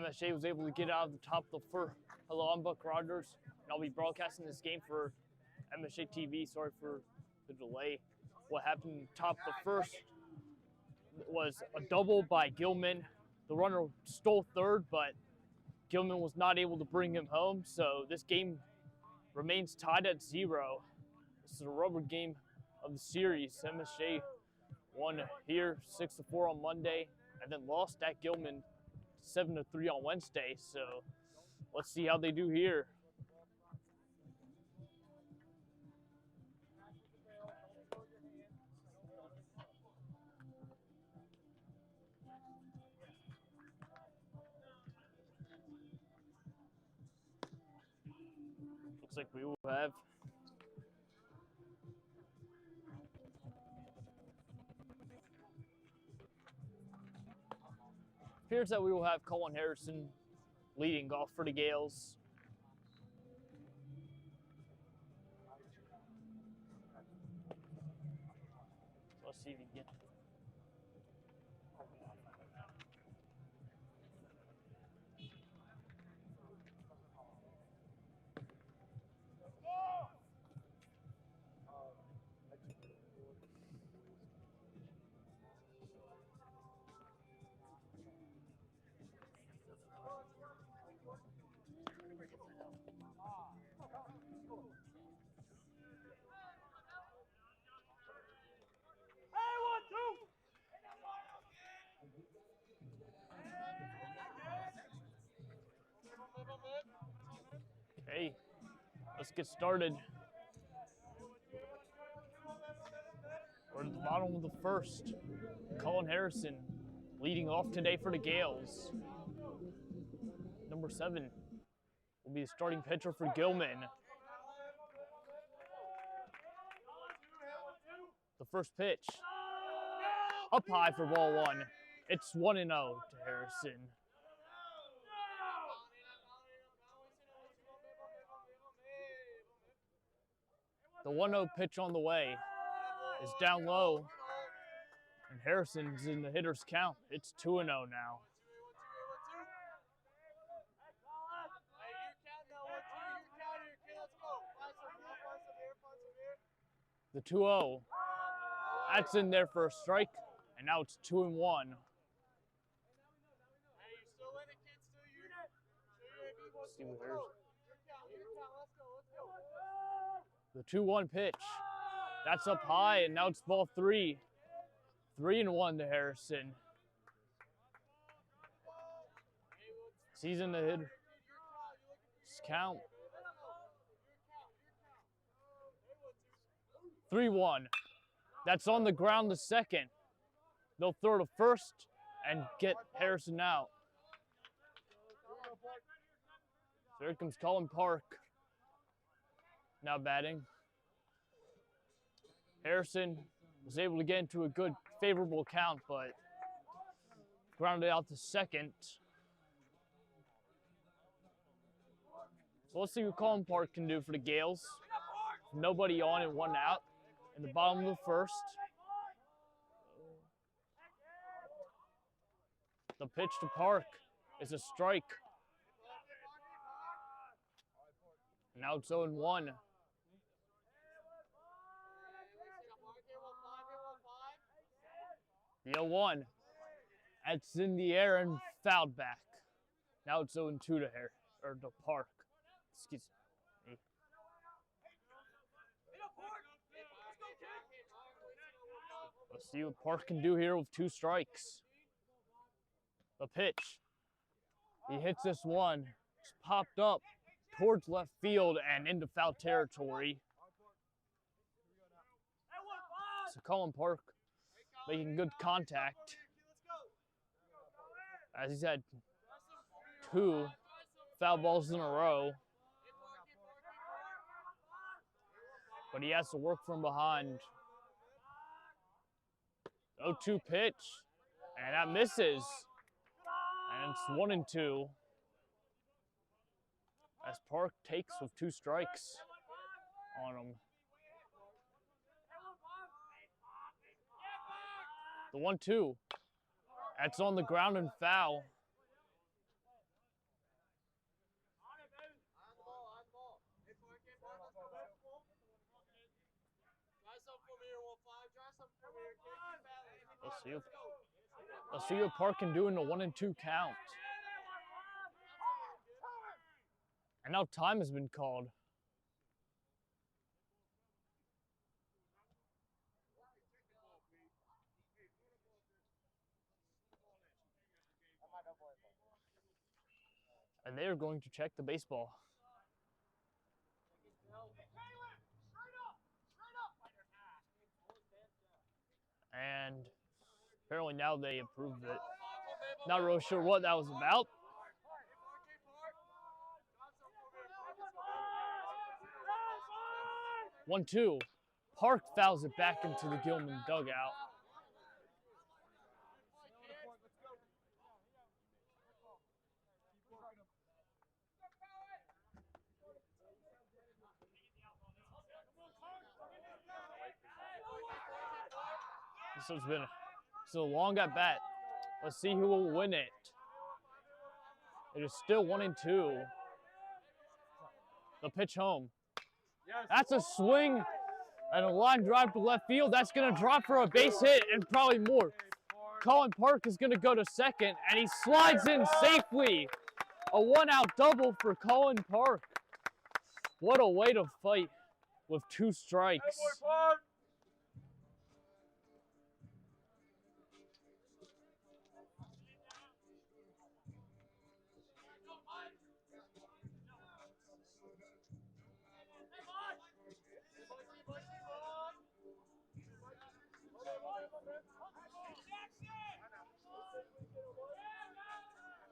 MSJ was able to get out of the top of the first. Hello, I'm Buck Rogers, and I'll be broadcasting this game for MSJ TV. Sorry for the delay. What happened top of the first was a double by Gilman. The runner stole third, but Gilman was not able to bring him home, so this game remains tied at 0. This is a rubber game of the series. MSJ won here 6-4 on Monday, and then lost at Gilman 7-3 on Wednesday. So let's see how they do here. Looks like we will have appears that we will have Colin Harrison leading off for the Gales. So let's see if he can get. Okay, let's get started. We're at the bottom of the first. Colin Harrison leading off today for the Gales. Number 7 will be the starting pitcher for Gilman. The first pitch, up high for ball 1. It's 1-0 to Harrison. The 1-0 pitch on the way is down low, and Harrison's in the hitter's count. It's 2-0 now. The 2-0, that's in there for a strike, and now it's 2-1. Let's see what Harrison. The 2-1 pitch, that's up high, and now it's ball 3. 3-1 to Harrison. He's in the hitter's count. 3-1. That's on the ground to second. They'll throw to first and get Harrison out. So here comes Colin Park. Now batting. Harrison was able to get into a good, favorable count, but grounded out to second. So let's see what Colin Park can do for the Gales. Nobody on and 1 out in the bottom of the first. The pitch to Park is a strike. Now it's 0-1. The 0-1. That's in the air and fouled back. Now it's 0-2 to Park. Excuse me. Let's see what Park can do here with 2 strikes. The pitch. He hits this one. It's popped up towards left field and into foul territory. So Colin Park making good contact, as he's had 2 foul balls in a row. But he has to work from behind. 0-2 pitch, and that misses. And it's 1-2. As Park takes with 2 strikes on him. The 1-2. That's on the ground and foul. Let's see what Park can do in the 1 and 2 count. And now time has been called. And they are going to check the baseball. And apparently now they approved it. Not really sure what that was about. One, two. Park fouls it back into the Gilman dugout. So it's been a long at bat. Let's see who will win it. It is still 1 and 2. The pitch home. That's a swing and a line drive to left field. That's going to drop for a base hit and probably more. Colin Park is going to go to second, and he slides in safely. A 1-out double for Colin Park. What a way to fight with 2 strikes.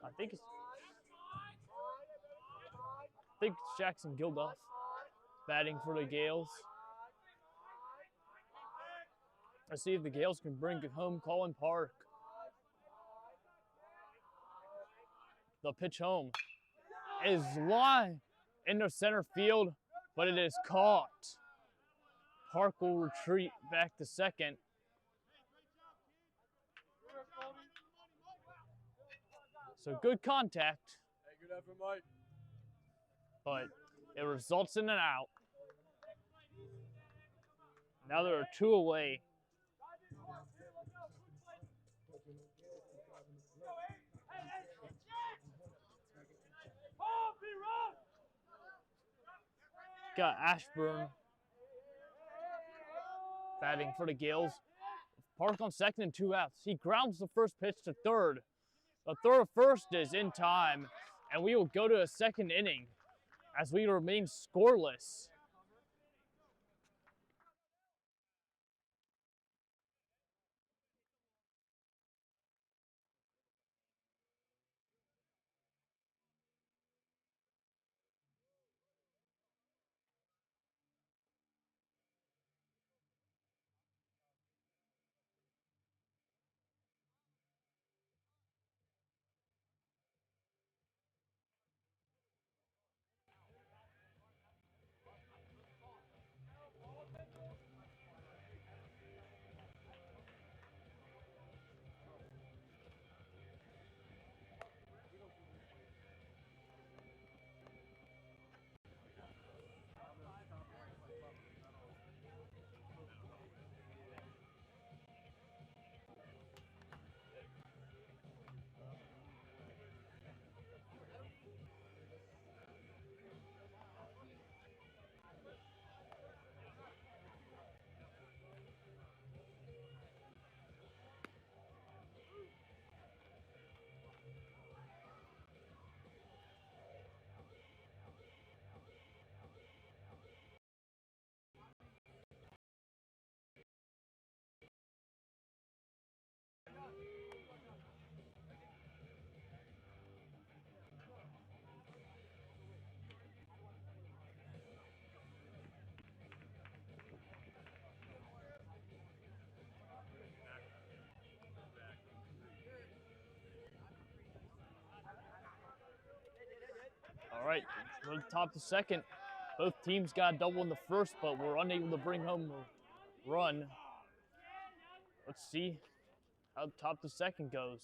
I think it's Jackson Gilduff batting for the Gales. Let's see if the Gales can bring home Colin Park. The pitch home is line into center field, but it is caught. Park will retreat back to second. So good contact. Hey, good effort, Mike. But it results in an out. Now there are 2 away. Got Ashburn batting for the Gales. Park on second and 2 outs. He grounds the first pitch to third. The throw first is in time, and we will go to a second inning as we remain scoreless. All right, we're at the top of the second. Both teams got a double in the first, but were unable to bring home a run. Let's see how the top of the second goes.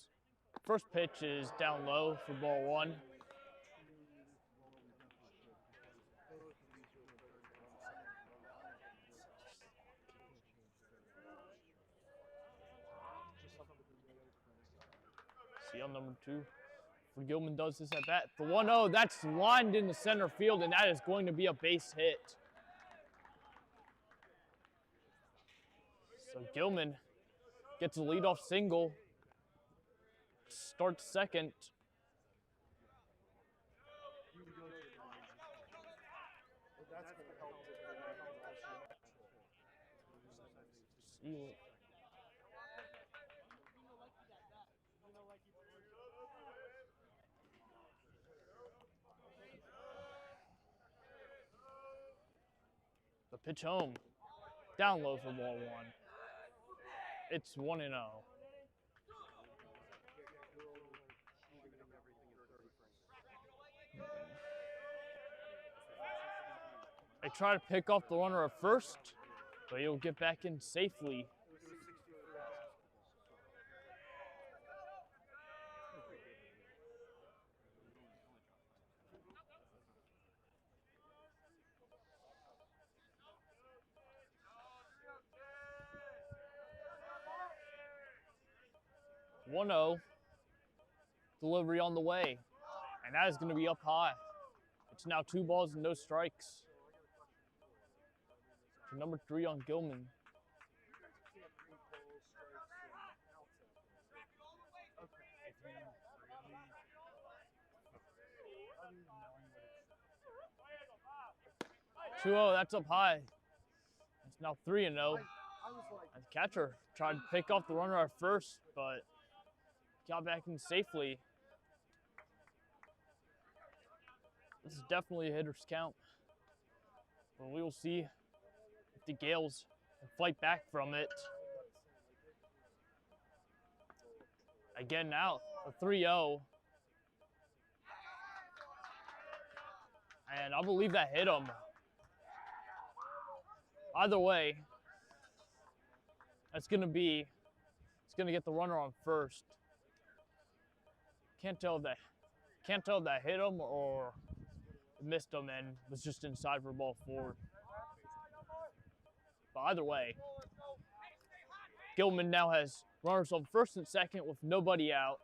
First pitch is down low for ball 1. See how number 2 for Gilman does this at bat. The 1-0, that's lined into center field, and that is going to be a base hit. So Gilman gets a leadoff single. Starts second. The pitch home. Down low for ball 1. It's 1-0. They try to pick off the runner at first, but he'll get back in safely. One 0. Delivery on the way, and that is going to be up high. It's now 2 balls and no strikes. For number 3 on Gilman. Two 0, that's up high. It's now 3-0. And the catcher tried to pick off the runner at first, but got back in safely. This is definitely a hitter's count. But we will see if the Gales can fight back from it. Again now, a 3-0. And I believe that hit him. Either way, it's gonna get the runner on first. Can't tell if that hit him or missed him and was just inside for ball 4. But either way, Gilman now has runners on first and second with nobody out.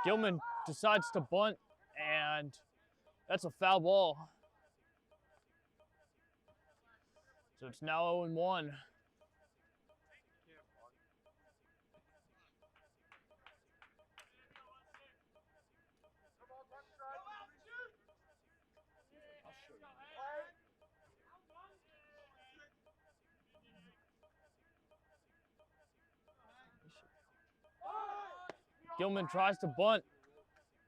Gilman decides to bunt, and that's a foul ball. So it's now 0-1. Gilman tries to bunt,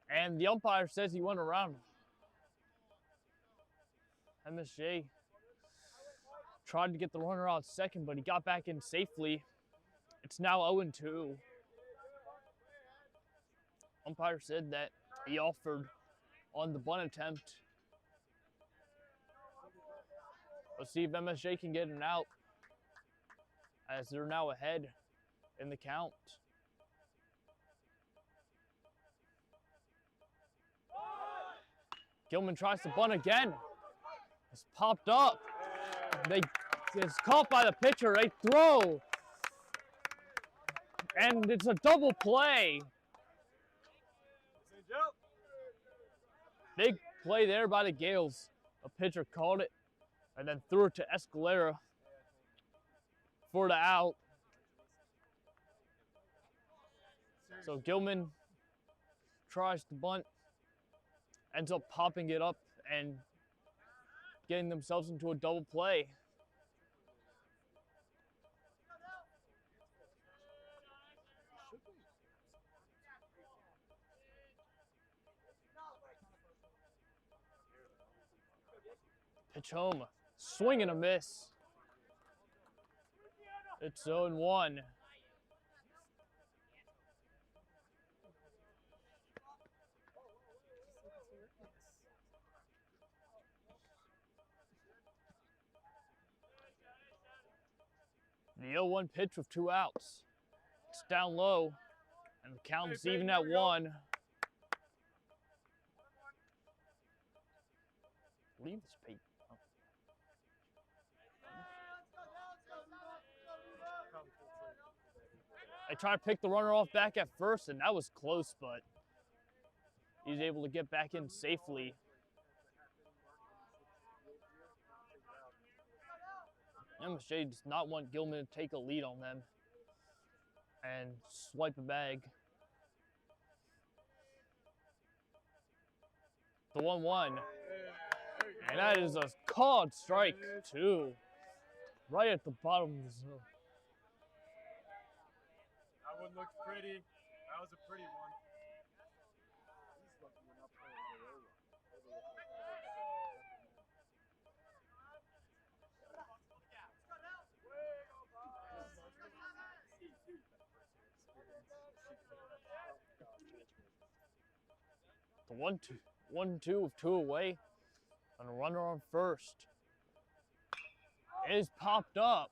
and the umpire says he went around him. MSJ tried to get the runner out second, but he got back in safely. It's now 0-2. Umpire said that he offered on the bunt attempt. Let's see if MSJ can get an out, as they're now ahead in the count. Gilman tries to bunt again. It's popped up. It's caught by the pitcher. They throw. And it's a double play. Big play there by the Gales. A pitcher caught it and then threw it to Escalera for the out. So Gilman tries to bunt, ends up popping it up and getting themselves into a double play. Pitch home, swing and a miss. It's 0-1. The 0-1 pitch with 2 outs. It's down low, and the count is even at 1. believe it's paper. Oh. I tried to pick the runner off back at first, and that was close, but he's able to get back in safely. MSJ does not want Gilman to take a lead on them and swipe a bag. The 1-1. And that is a called strike, too. Right at the bottom of the zone. That one looks pretty. That was a pretty one. The 1-2 with 2 away. And a runner on first. It is popped up.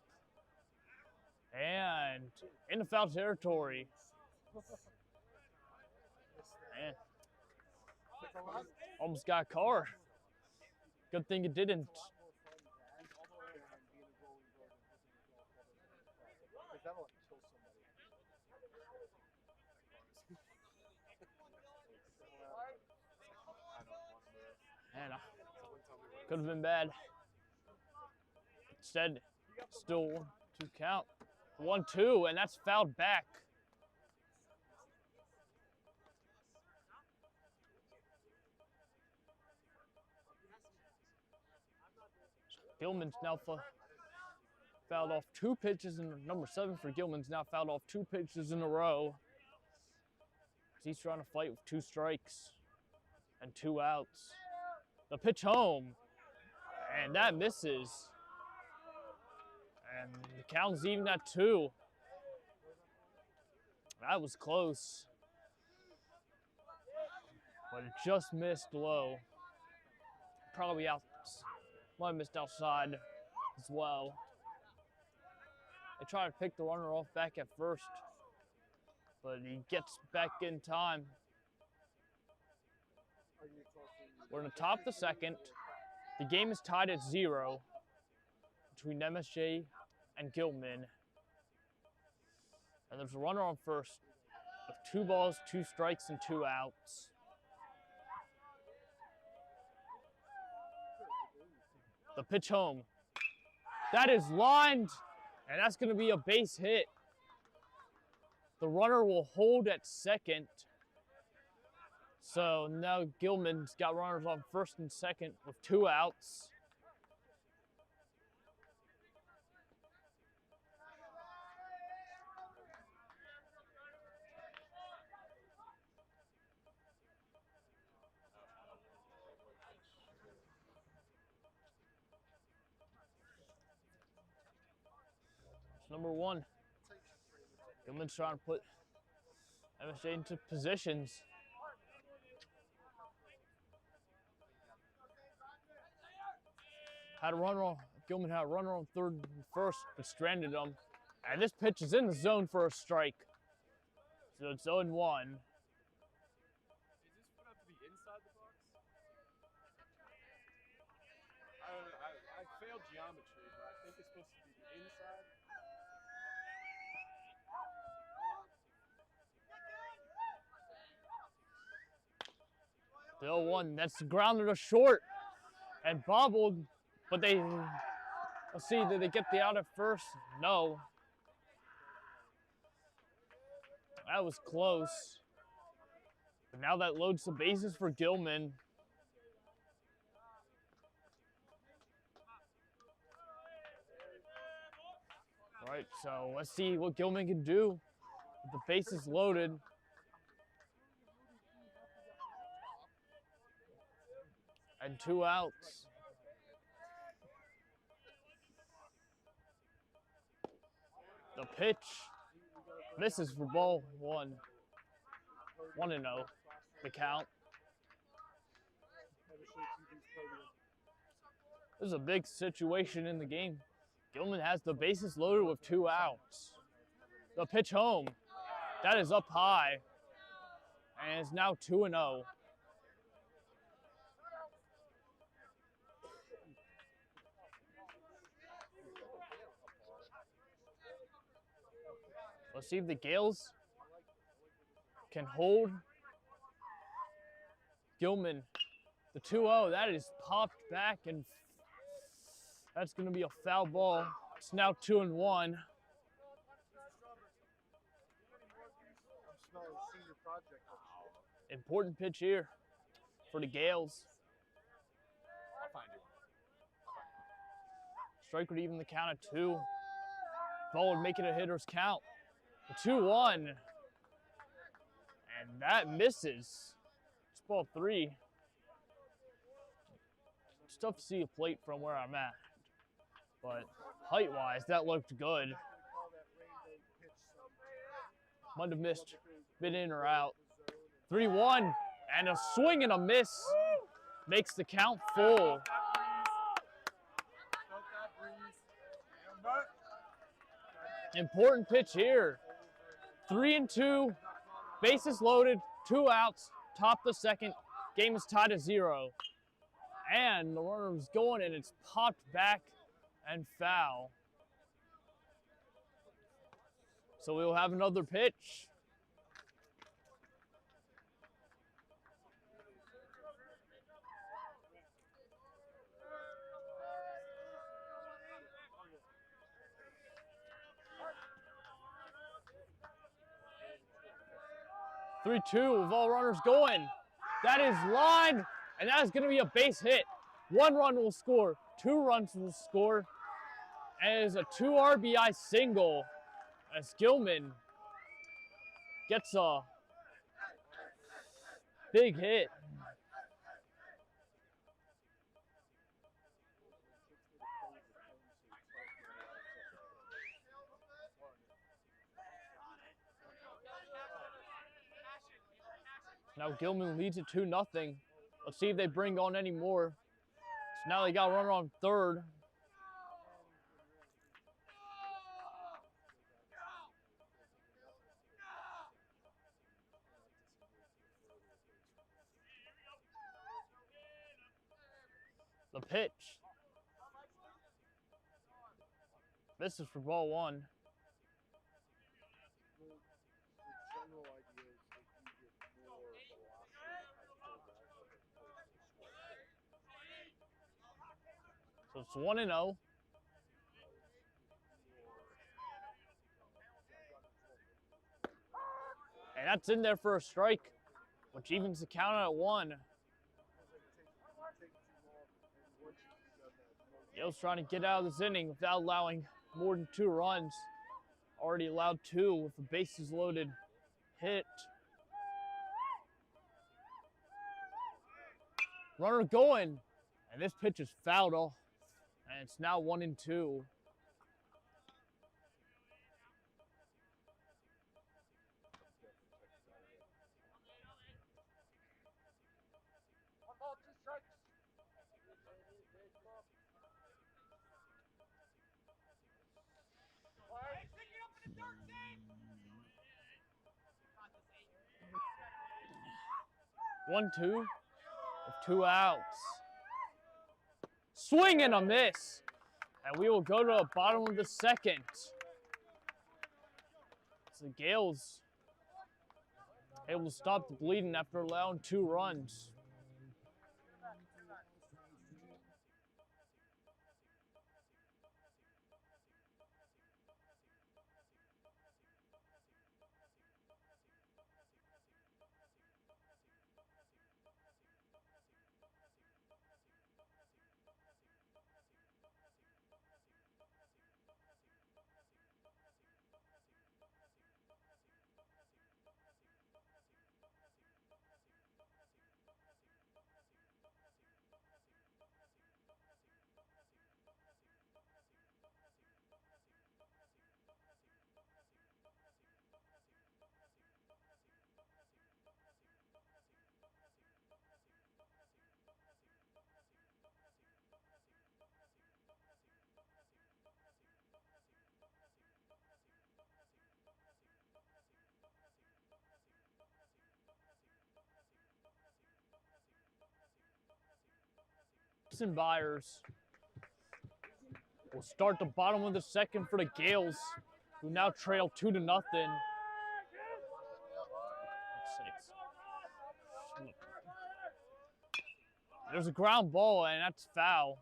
And in the foul territory. Man. Almost got a car. Good thing it didn't. Man, could have been bad. Instead, still 2 count. 1-2, and that's fouled back. Gilman's now fouled off 2 pitches, and number 7 for Gilman's now fouled off 2 pitches in a row. He's trying to fight with 2 strikes and 2 outs. The pitch home, and that misses. And the count's even at 2. That was close, but it just missed low. Probably out, might have missed outside as well. They try to pick the runner off back at first, but he gets back in time. We're in the top of the second. The game is tied at 0 between MSJ and Gilman. And there's a runner on first with 2 balls, 2 strikes, and 2 outs. The pitch home. That is lined, and that's going to be a base hit. The runner will hold at second. So now Gilman's got runners on first and second with 2 outs. It's number 1. Gilman's trying to put MSJ into positions. Gilman had a runner on third and first, but stranded him. And this pitch is in the zone for a strike. So it's 0-1. Is this put up to the inside the box? I failed geometry, but I think it's supposed to be the inside. The 0-1, that's grounded to short and bobbled, but let's see, did they get the out at first? No. That was close. But now that loads the bases for Gilman. All right, so let's see what Gilman can do with the bases loaded. And 2 outs. The pitch misses for ball 1. 1-0, the count. This is a big situation in the game. Gilman has the bases loaded with 2 outs. The pitch home. That is up high. And it's now 2-0. Let's see if the Gales can hold Gilman. The 2-0, that is popped back, and that's going to be a foul ball. It's now 2-1. Important pitch here for the Gales. I'll find you. Strike would even the count at 2. Ball would make it a hitter's count. 2-1. And that misses. It's ball 3. It's tough to see a plate from where I'm at. But height-wise, that looked good. Might have missed bit in or out. 3-1. And a swing and a miss makes the count full. Important pitch here. 3-2, bases loaded, 2 outs, top the second. Game is tied at 0. And the runner's going, and it's popped back and foul. So we'll have another pitch. Three-two with all runners going. That is lined, and that is going to be a base hit. 1 run will score, 2 runs will score, and it is a 2 RBI single as Gilman gets a big hit. Now Gilman leads it 2-0. Let's see if they bring on any more. So now they got a runner on third. The pitch. This is for ball 1. So it's 1-0. And that's in there for a strike, which evens the count at 1. Yale's trying to get out of this inning without allowing more than 2 runs. Already allowed 2 with the bases loaded hit. Runner going, and this pitch is fouled off, and it's now 1-2. One, 2, with 2 outs. Swing and a miss. And we will go to the bottom of the second. It's the Gales able to stop the bleeding after allowing 2 runs. And Byers will start the bottom of the second for the Gales. who now trail 2-0. There's a ground ball, and that's foul.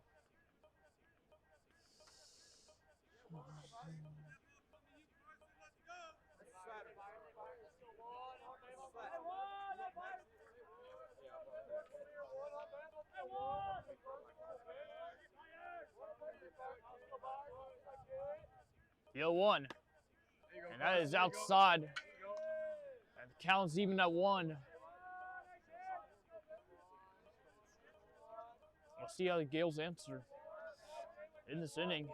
The 0-1. And that is outside. And the count's even at 1. We'll see how the Gales answer in this inning.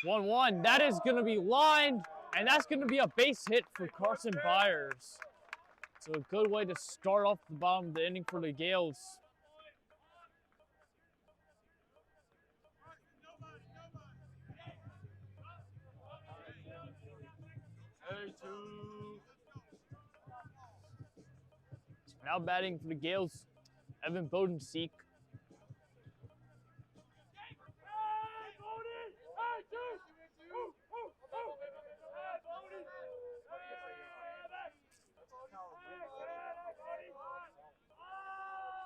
1-1. That is going to be lined, and that's going to be a base hit for Carson Byers. So a good way to start off the bottom of the inning for the Gales. Now batting for the Gales, Evan Bodenseek.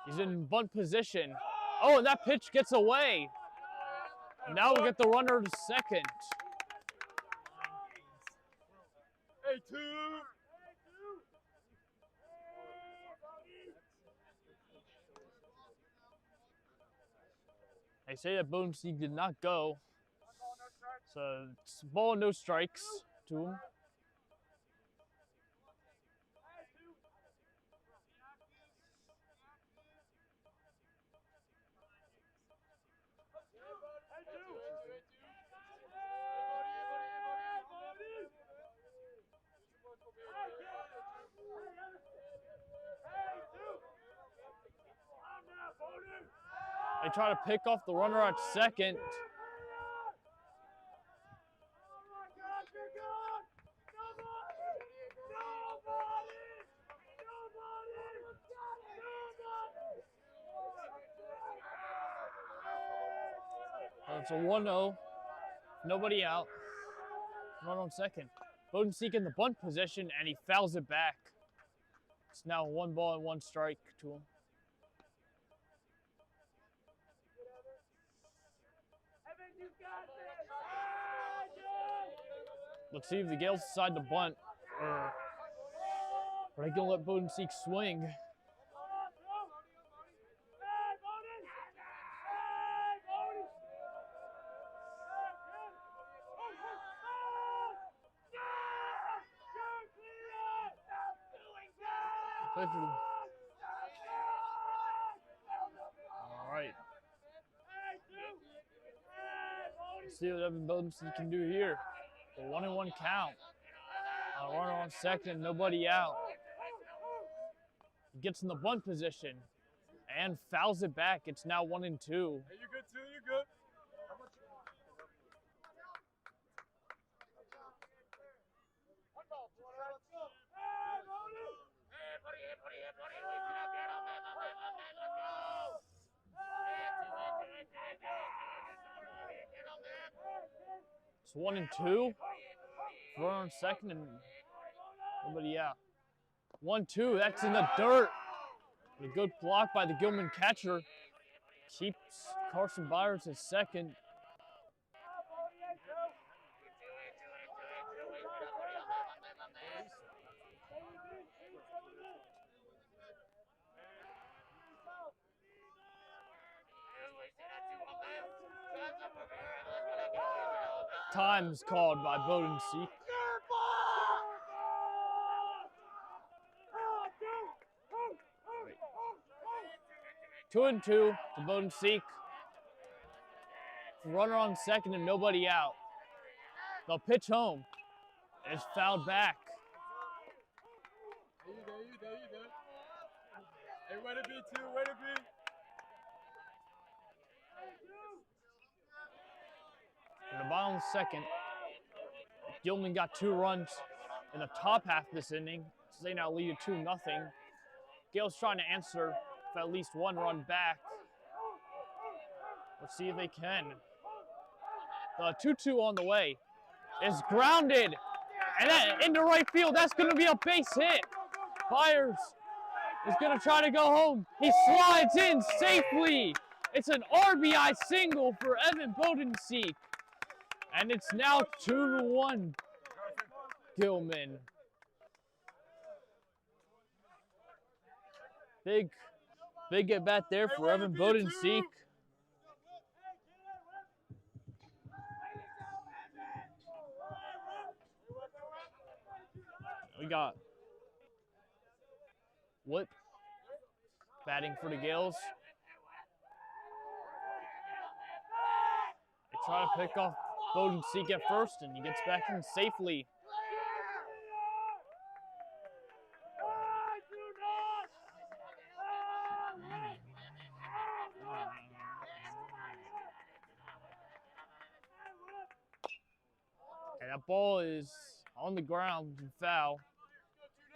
He's in bunt position. Oh, and that pitch gets away. Now we'll get the runner to second. They say that Bodenseek did not go. So it's ball and no strikes to him. They try to pick off the runner at second. It's a 1-0. Nobody out. Run on second. Bodenseek in the bunt position, and he fouls it back. It's now 1 ball and 1 strike to him. Let's see if the Gales decide to bunt, or are they going to let Bodenseek swing? All right. Let's see what Evan Bodenseek can do here. A 1-1 count. A runner on second, nobody out. He gets in the bunt position and fouls it back. It's now 1-2. Hey, you good too? You good? It's 1-2. Runner on second and nobody out. 1-2. That's in the dirt. A good block by the Gilman catcher. Keeps Carson Byers at second. Time's called by Bodenseek. 2-2 to Bodenseek. Runner on second and nobody out. They'll pitch home. It's fouled back. You there. Hey, way to be too, way to be. In the bottom of the second, Gilman got 2 runs in the top half of this inning, so they now lead it 2-0. Gale's trying to answer with at least 1 run back. Let's see if they can. 2-2 on the way. is grounded. And that into right field, that's going to be a base hit. Byers is going to try to go home. He slides in safely. It's an RBI single for Evan Bodenseek. And it's now 2-1 Gilman. Big at bat there for Evan Bodenseek. We got Whip batting for the Gales. They try to pick off Bodenseek at first, and he gets back in safely. And that ball is on the ground and foul.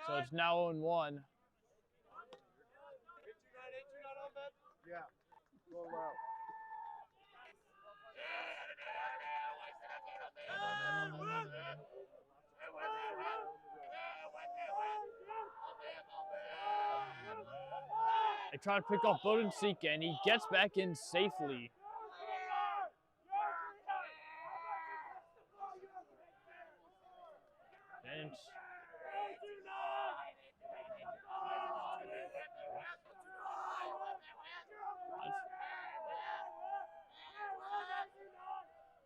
So it's now 0-1. Yeah. Go loud. They try to pick off Bodenseek, and he gets back in safely. And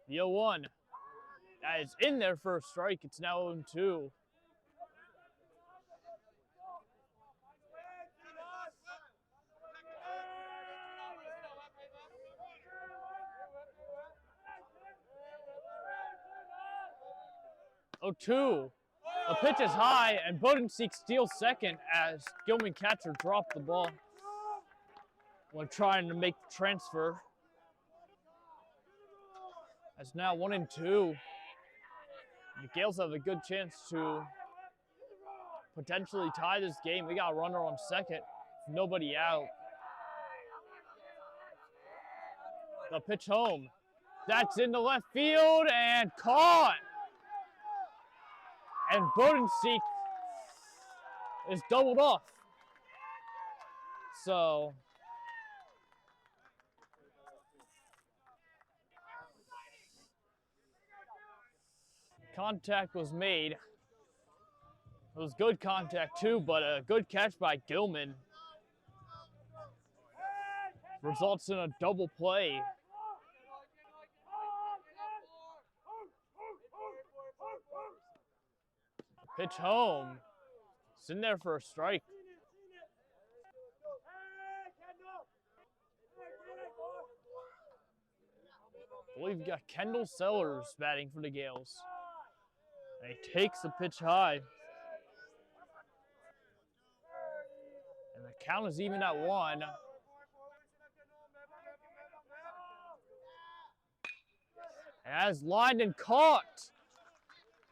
the 0-1. That is in there for a strike. It's now 0-2. The pitch is high, and Bodenseek steals second as Gilman catcher dropped the ball when trying to make the transfer. It's now 1-2. The Gales have a good chance to potentially tie this game. We got a runner on second, nobody out. The pitch home. That's into left field and caught. And Bodenseek is doubled off. So contact was made. It was good contact too, but a good catch by Gilman results in a double play. Pitch home. It's in there for a strike. I believe we got Kendall Sellers batting for the Gales. And he takes the pitch high. And the count is even at 1. And that is lined and caught.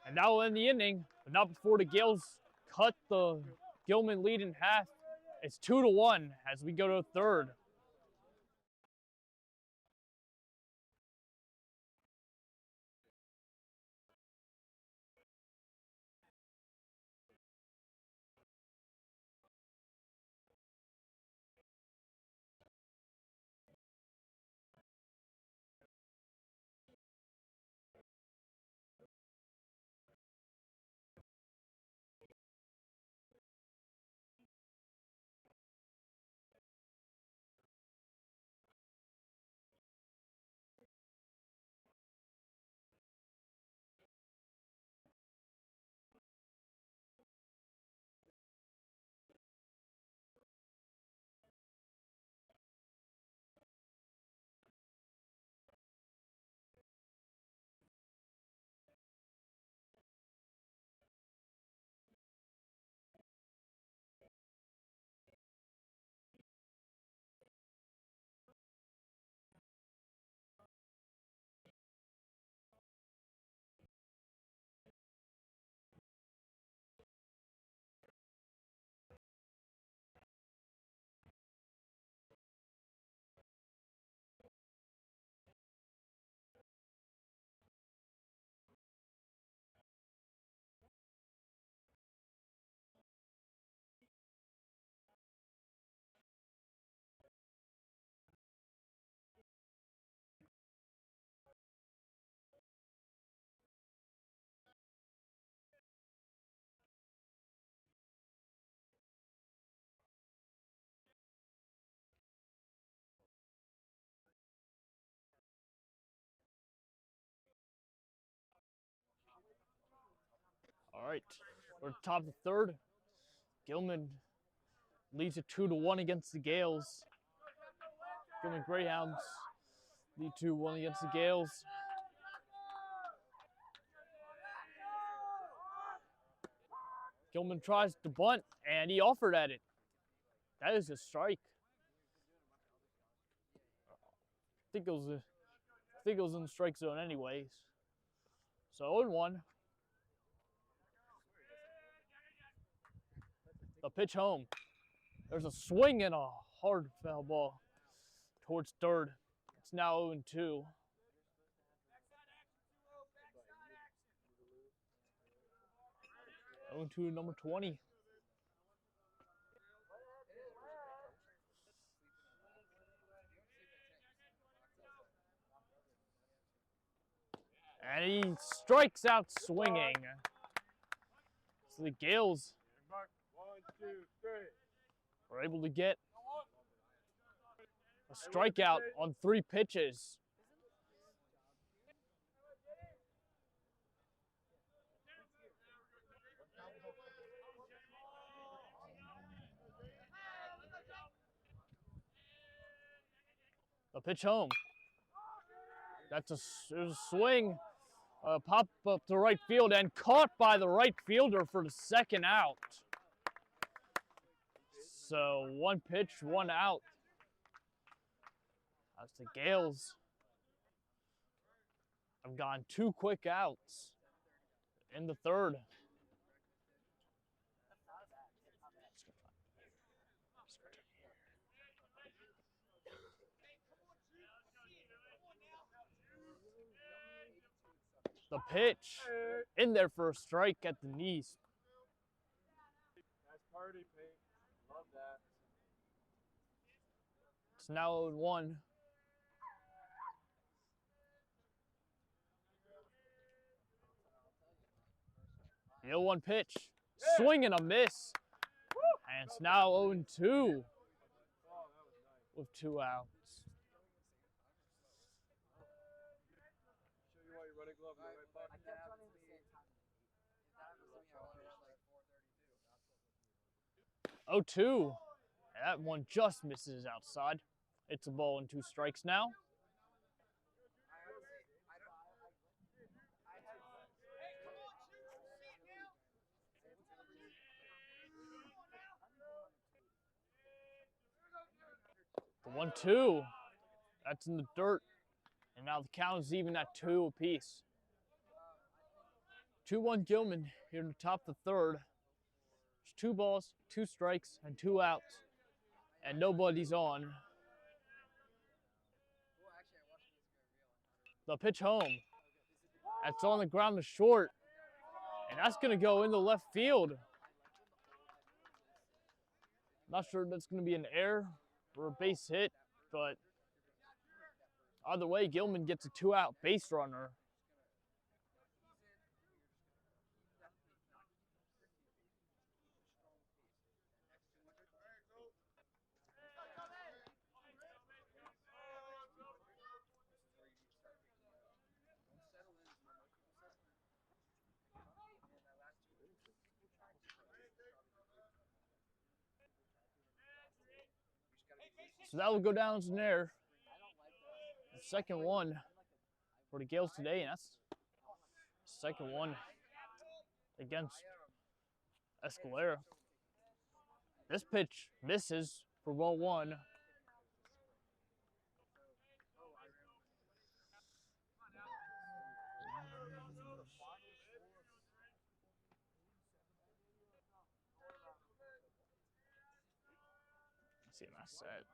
And that will end the inning, but not before the Gales cut the Gilman lead in half. It's 2-1 as we go to third. All right, we're at the top of the third. Gilman leads it 2-1 against the Gales. Gilman Greyhounds lead 2-1 against the Gales. Gilman tries to bunt, and he offered at it. That is a strike. I think it was in the strike zone anyways. So 0-1. The pitch home. There's a swing and a hard foul ball towards third. It's now 0-2. To number 20. And he strikes out swinging. So the Gales are able to get a strikeout on 3 pitches. The pitch home. There's a swing, pop up to right field and caught by the right fielder for the second out. So 1 pitch, 1 out. As the Gales have gone 2 quick outs in the third. The pitch in there for a strike at the knees. Nice party, Pink. Love that. It's now 0-1. The 0-1 pitch. Swing and a miss. And it's now 0-2 with 2 outs. Show you why you're running glove in the right pocket. 0-2. That one just misses outside. It's a ball and 2 strikes now. The 1-2. That's in the dirt. And now the count is even at 2 apiece. 2-1 Gilman here in the top of the third. There's 2 balls, 2 strikes, and 2 outs. And nobody's on. The pitch home. That's on the ground to short. And that's going to go into left field. Not sure if that's going to be an error or a base hit, but either way, Gilman gets a 2-out base runner. So that will go down as an error. The second one for the Gales today, and that's the second one against Escalera. This pitch misses for ball 1. Let's see, that's set.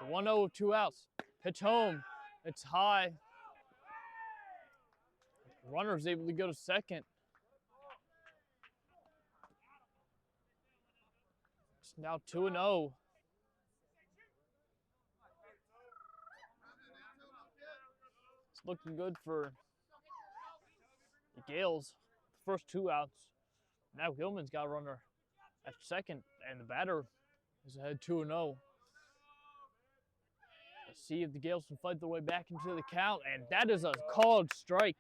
The 1-0 with 2 outs. Pitch home. It's high. Runner's able to go to second. It's now 2-0. It's looking good for the Gales. The first 2 outs. Now Gilman's got a runner at second, and the batter is ahead 2-0. See if the Gales can fight their way back into the count, and that is a called strike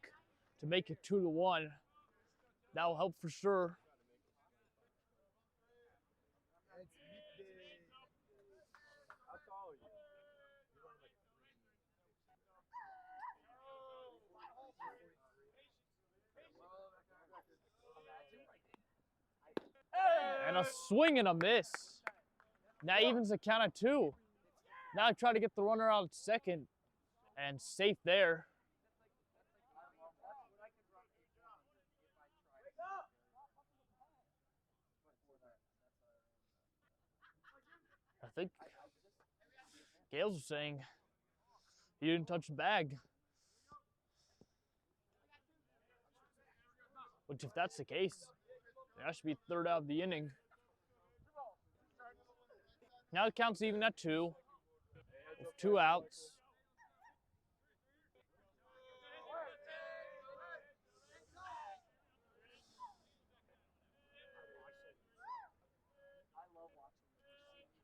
to make it 2-1. That will help for sure. And a swing and a miss. That evens the count at 2. Now I try to get the runner out at second, and safe there. I think Gales was saying he didn't touch the bag. Which, if that's the case, that should be third out of the inning. Now the count's even at 2, with 2 outs.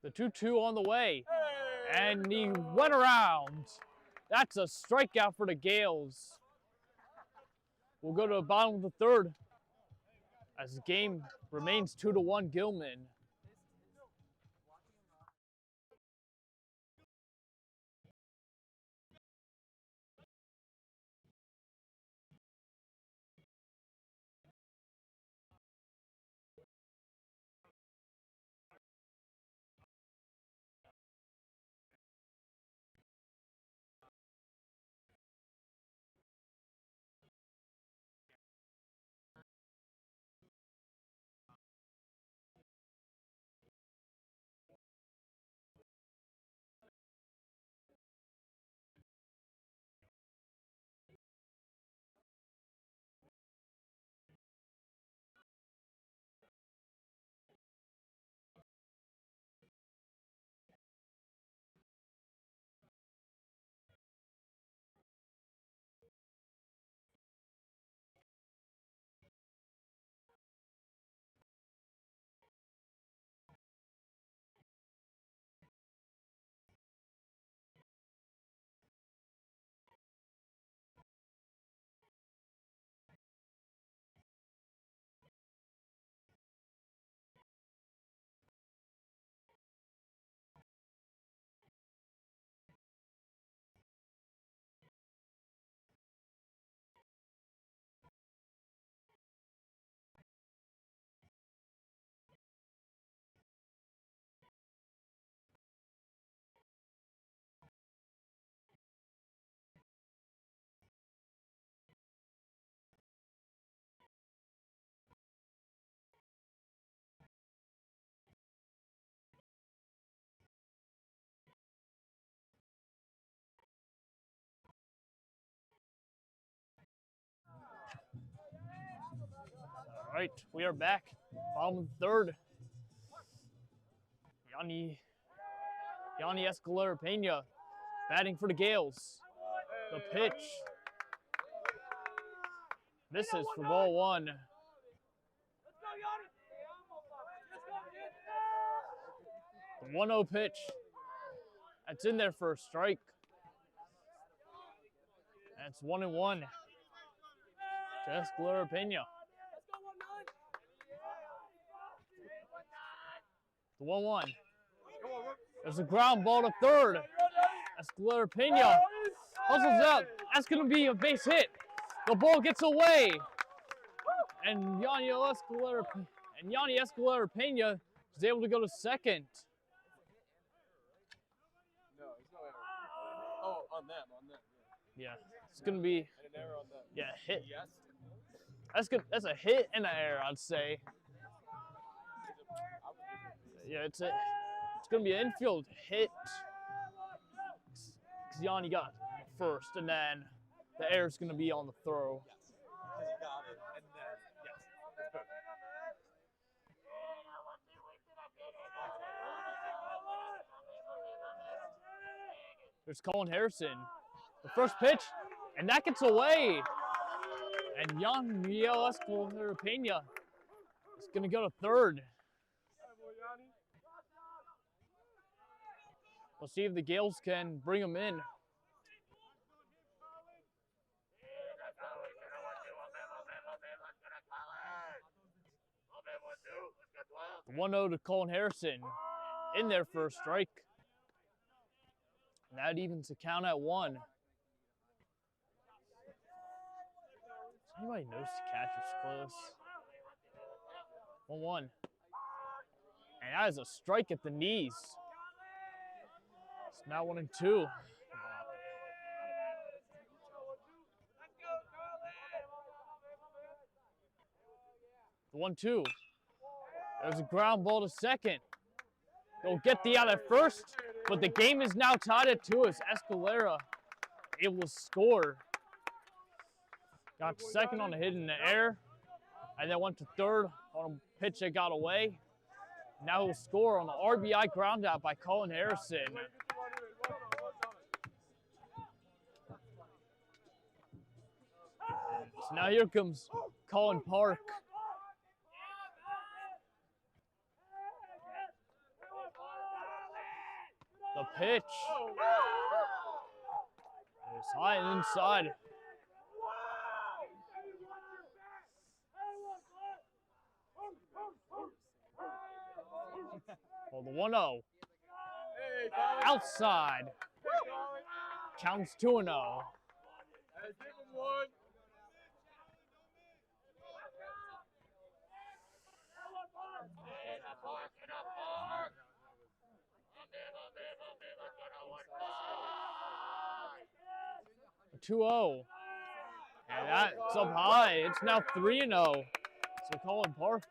The 2-2 on the way, and he went around. That's a strikeout for the Gales. We'll go to the bottom of the third as the game remains 2-1 Gilman. All right, we are back. Bottom of the third. Yanni Escalera-Pena batting for the Gales. The pitch. Misses for ball 1. The 1-0 pitch. That's in there for a strike. That's 1-1. To Escalera-Pena. The 1-1. There's a ground ball to third. Escalera-Pena hustles out. That's going to be a base hit. The ball gets away. And Yanni Escalera-Pena is able to go to second. No, there's no error. Oh, on them. Yeah, it's going to be And an error on them. yeah, hit. Yes. That's good. That's a hit and an error, I'd say. Yeah, it's going to be an infield hit. Because Yanni got first, and then the error's going to be on the throw. Yes. Because he got it, and then, yes. It's good. There's Colin Harrison. The first pitch, and that gets away. And Yanni Escalera-Pena is going to go to third. We'll see if the Gales can bring them in. The 1-0 to Colin Harrison. In there for a strike. And that evens the count at 1. Does anybody notice the catcher's close? 1-1. And that is a strike at the knees. It's now 1-2. The 1-2. There's a ground ball to second. They'll get the out at first, but the game is now tied at 2 as Escalera able to score. Got to second on a hit in the air, and then went to third on a pitch that got away. Now he'll score on the RBI ground out by Colin Harrison. So now here comes Colin Park. The pitch. It's high and inside. Well, the 1-0. Outside. Counts 2-0. A 2-0. And that's up high. It's now 3-0. So Colin Park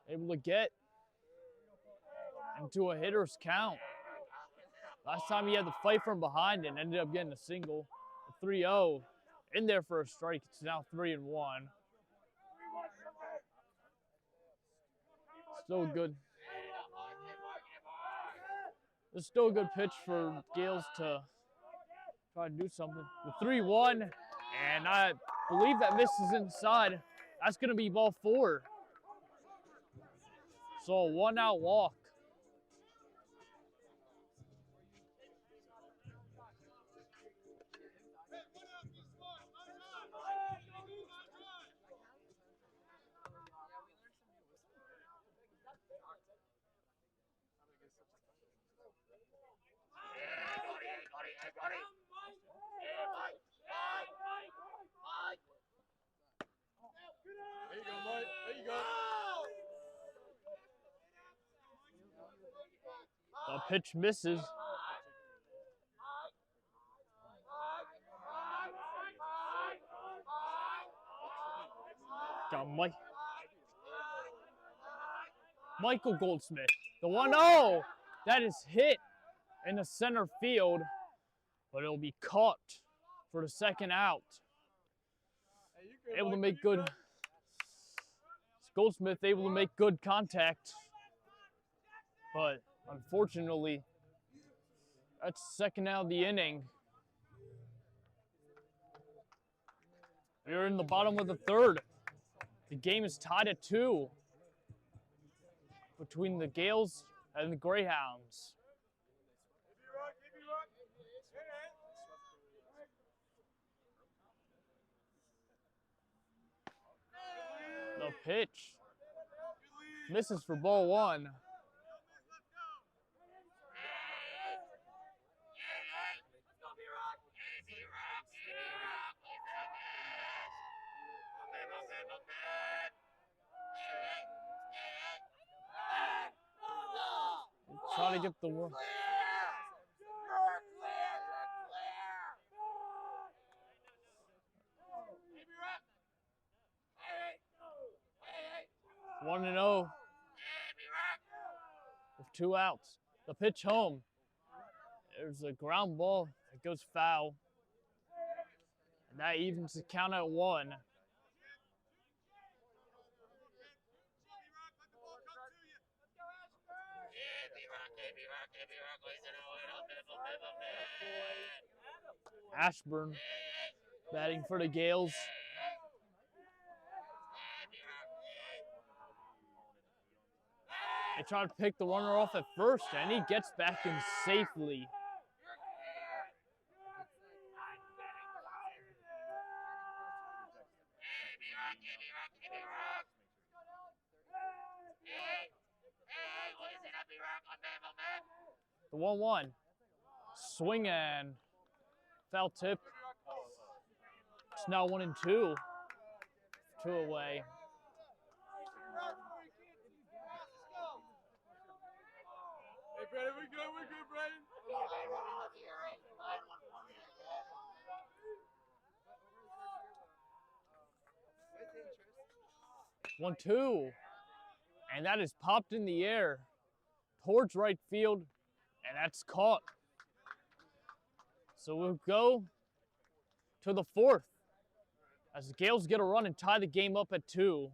able to get into a hitter's count. Last time he had to fight from behind and ended up getting a single. A 3-0 in there for a strike. It's now 3-1. Still good. It's still a good pitch for Gales to try to do something. The 3-1, and I believe that misses inside. That's going to be ball 4. So a 1-out walk. There you go, Mike. There you go. The pitch misses. Got Michael Goldsmith. The 1-0. That is hit in the center field, but it'll be caught for the second out. Able to make good. Goldsmith able to make good contact, but unfortunately, that's the second out of the inning. We're in the bottom of the third. The game is tied at 2 between the Gales and the Greyhounds. The pitch misses for ball 1. Try to get the work. One and 0 with 2 outs. The pitch home. There's a ground ball that goes foul. And that evens the count at 1. Ashburn batting for the Gales. They try to pick the runner off at first, and he gets back in safely. The 1-1. Swing and foul tip. It's now 1-2. 2 away. Hey, Brandon, we're good, Brandon. 1-2. And that is popped in the air towards right field, and that's caught. So we'll go to the 4th as the Gales get a run and tie the game up at 2.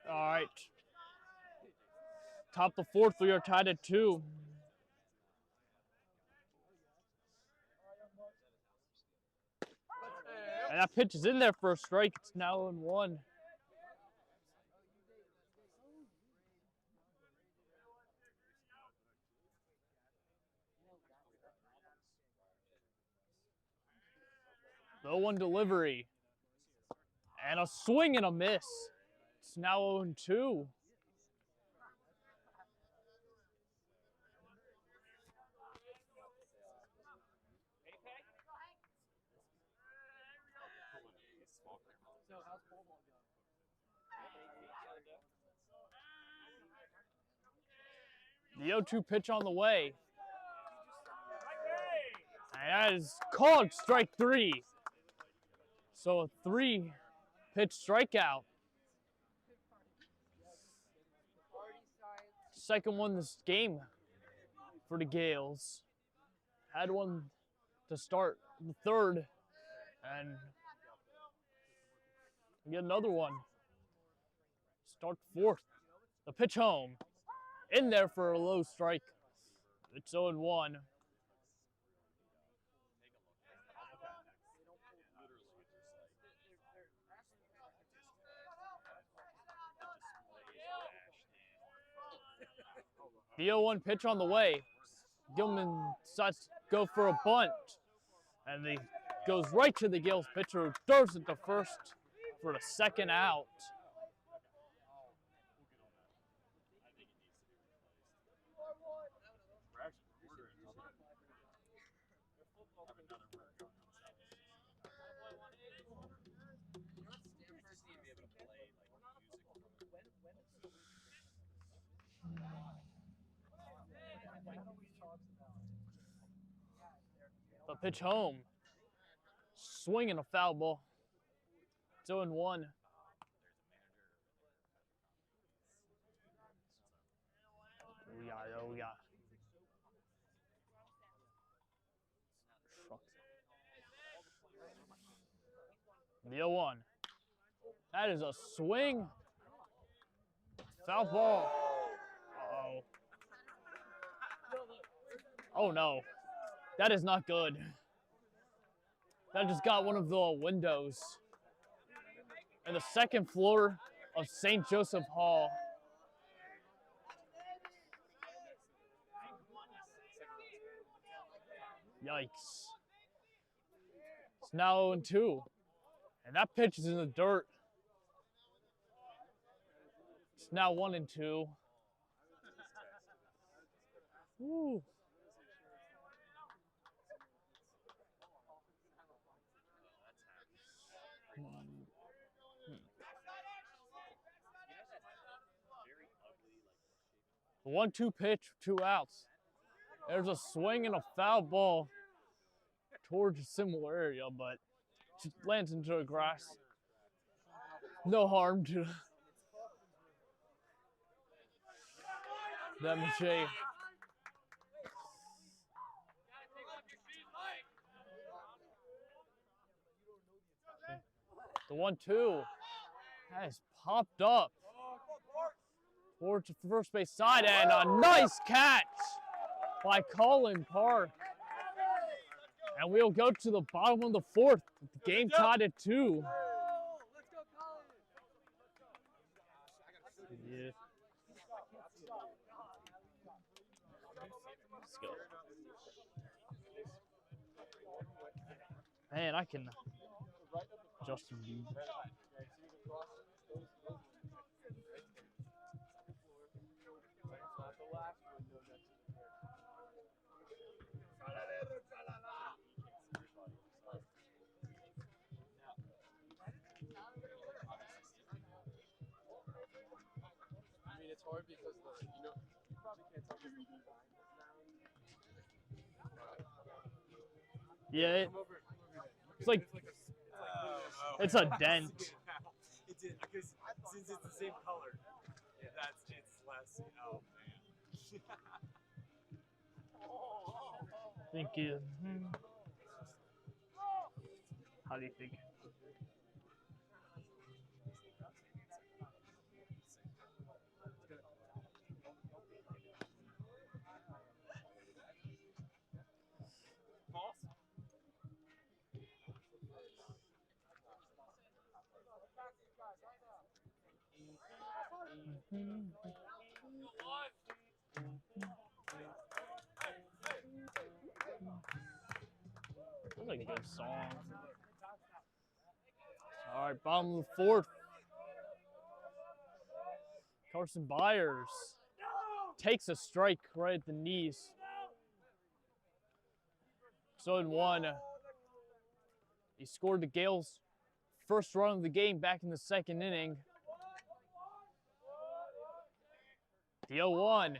All right. Top the 4th, we are tied at 2. And that pitch is in there for a strike. It's now 0-1. The 0-1 delivery. And a swing and a miss. It's now 0-2. The 0-2 pitch on the way. And that is called strike 3. So a 3-pitch strikeout. Second one this game for the Gales. Had one to start the 3rd. And get another one. Start the 4th. The pitch home. In there for a low strike. It's 0-1. The 0-1 pitch on the way. Gilman decides to go for a bunt. And he goes right to the Gales pitcher, who throws it to first for the 2nd out. The pitch home. Swinging a foul ball. It's 0-1. Oh, yeah. The 0-1. That is a swing. Foul ball. Uh-oh. Oh no. That is not good. That just got one of the windows in the second floor of St. Joseph Hall. Yikes. It's now 0-2. And that pitch is in the dirt. It's now 1-2. Woo. The 1-2 pitch, 2 outs. There's a swing and a foul ball towards a similar area, but it lands into the grass. No harm to the MSJ. The 1-2 has popped up towards the first base side, and a nice catch by Colin Park. And we'll go to the bottom of the fourth. The game tied at 2. Yeah. Let's go. Man, I can Justin Bieber. I mean, it's hard because you probably can't tell because the Yeah, come over it's like it's a dent. It did because since it's the same color, it's less. Oh man. Thank you. How do you think? That's like a good song. All right, bottom of the fourth. Carson Byers takes a strike right at the knees. 0-1. He scored the Gales' first run of the game back in the second inning. The 0-1, and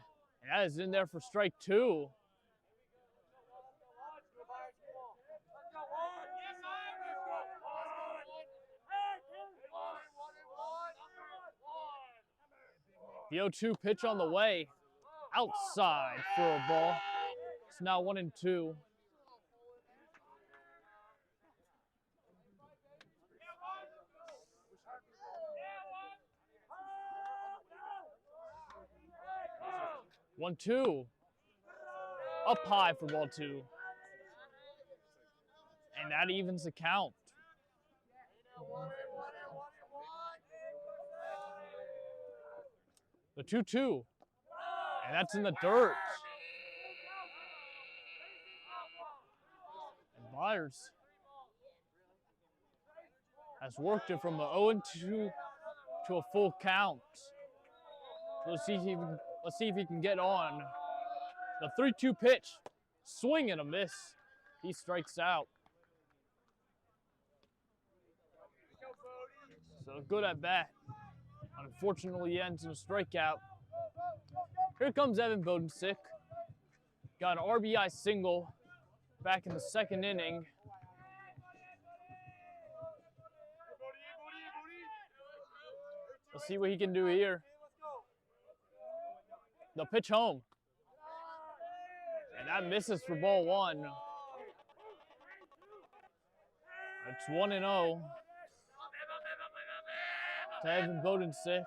that is in there for strike 2. The 0-2 pitch on the way, outside for a ball. It's now 1-2. One, two. Up high for ball 2. And that evens the count. The 2-2. And that's in the dirt. And Byers has worked it from the 0-2 to a full count. Let's see if he can get on. The 3-2 pitch, swing and a miss. He strikes out. So good at bat. Unfortunately, ends in a strikeout. Here comes Evan Bodensick. Got an RBI single back in the second inning. Let's see what he can do here. The pitch home. And that misses for ball 1. It's 1-0. to Evan Bodensick.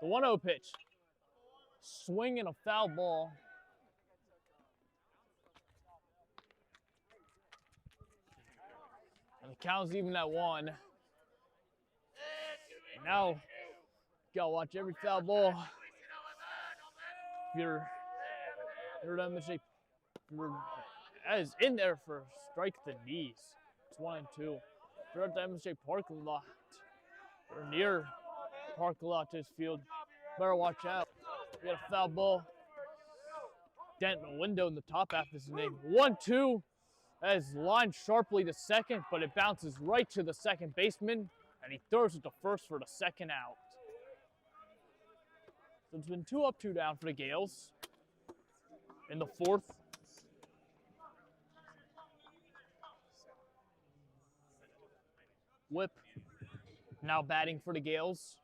The 1-0 pitch. Swing and a foul ball. And the count's even at 1. Now, you gotta watch every foul ball. If you're at MSJ, that is in there for strike the knees. It's 1 and 2. If you're at the MSJ parking lot or near parking lot to this field, better watch out. We got a foul ball. Dent in the window in the top half is his name. 1-2. That is lined sharply to second, but it bounces right to the second baseman, and he throws it to first for the second out. So it's been 2 up, 2 down for the Gales in the 4th. Whip now batting for the Gales.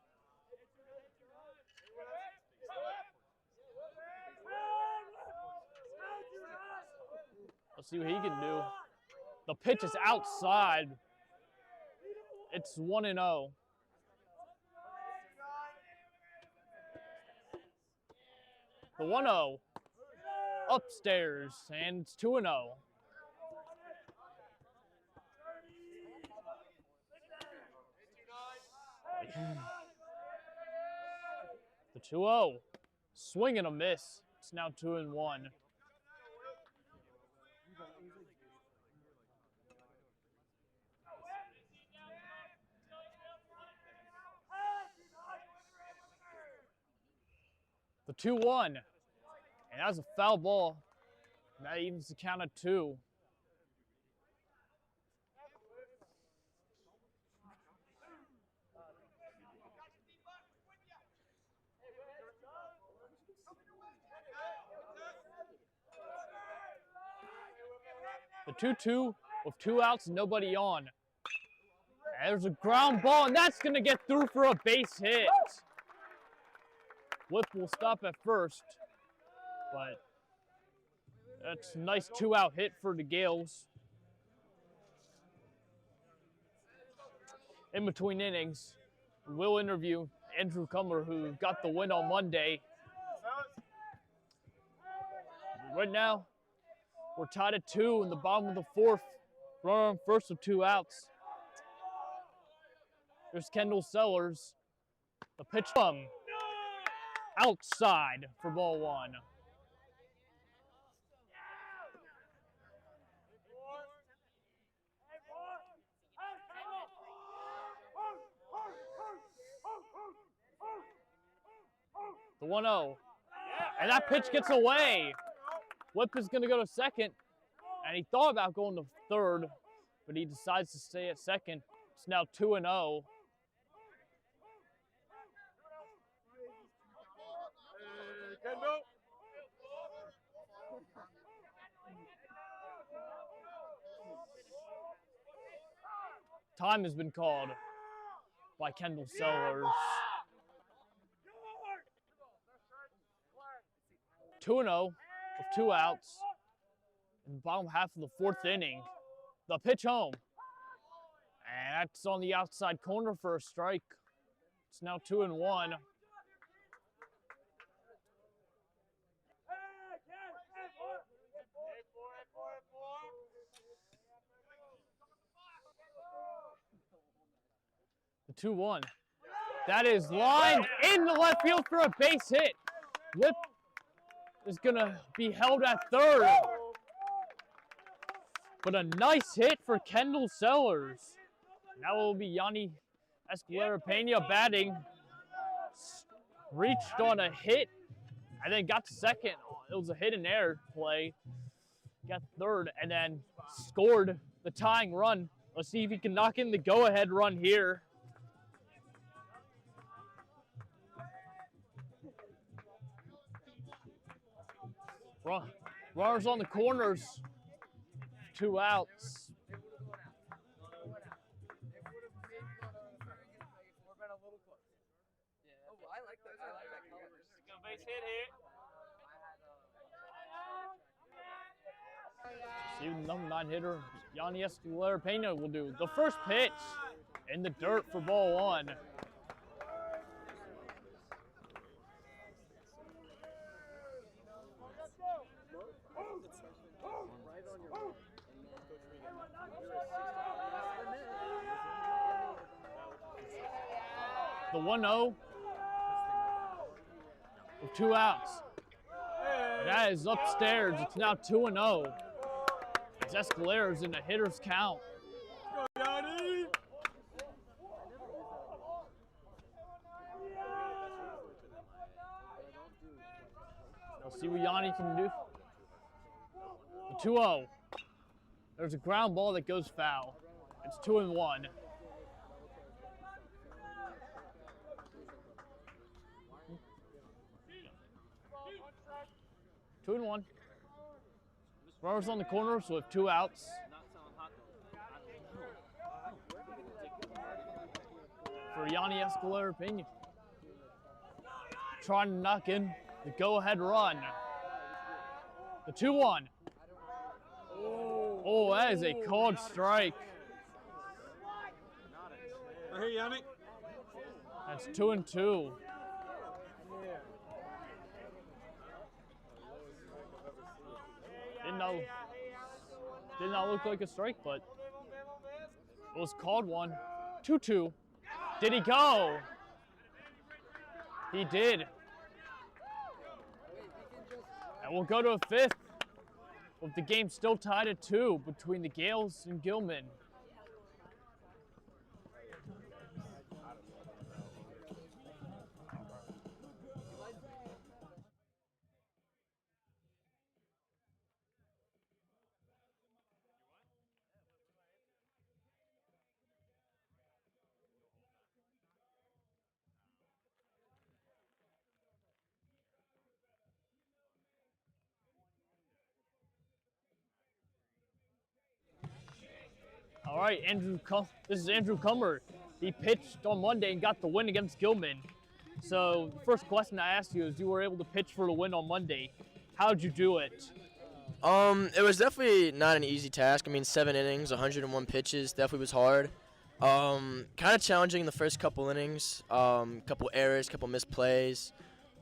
Let's see what he can do. The pitch is outside. It's 1-0. The 1-0 upstairs, and it's 2-0. The 2-0, swing and a miss. It's now 2-1. The 2-1, and that's a foul ball. That evens the count at 2. The 2-2 with 2 outs and nobody on. And there's a ground ball, and that's gonna get through for a base hit. Whip will stop at first, but that's a nice 2-out hit for the Gales. In between innings, we'll interview Andrew Cumler, who got the win on Monday. Right now, we're tied at 2 in the bottom of the 4th. Runner on first with 2 outs. There's Kendall Sellers. The pitch from outside for ball 1. The 1-0. And that pitch gets away. Whip is going to go to second. And he thought about going to third, but he decides to stay at second. It's now 2-0. Time has been called by Kendall Sellers. 2-0 with 2 outs in the bottom half of the 4th inning. The pitch home. And that's on the outside corner for a strike. It's now 2-1. The 2-1. That is lined in the left field for a base hit. Whip is going to be held at third. But a nice hit for Kendall Sellers. Now it will be Yanni Escalera-Pena batting. Reached on a hit and then got to second. It was a hit and error play. Got third and then scored the tying run. Let's see if he can knock in the go-ahead run here. Runners on the corners. 2 outs. See what the number 9 hitter, Yanni Escalera-Pena will do. The first pitch in the dirt for ball one. The 1-0 with 2 outs. That is upstairs. It's now 2-0. As Escalera's in a hitter's count. Let's see what Yanni can do. The 2-0. There's a ground ball that goes foul. It's 2-1. Two and one. Runners on the corner, so we have 2 outs. For Yanni Escalera Pena. Trying to knock in the go-ahead run. The 2-1. Oh, that is a called strike. Hey, Yanni. That's 2-2. Did not look like a strike, but it was called one. 2-2. Did he go? He did. And we'll go to a 5th with the game still tied at 2 between the Gales and Gilman. All right, this is Andrew Cumber. He pitched on Monday and got the win against Gilman. So the first question I asked you is, you were able to pitch for the win on Monday. How'd you do it? It was definitely not an easy task. I mean, 7 innings, 101 pitches, definitely was hard. Kind of challenging in the first couple innings, couple errors, couple misplays.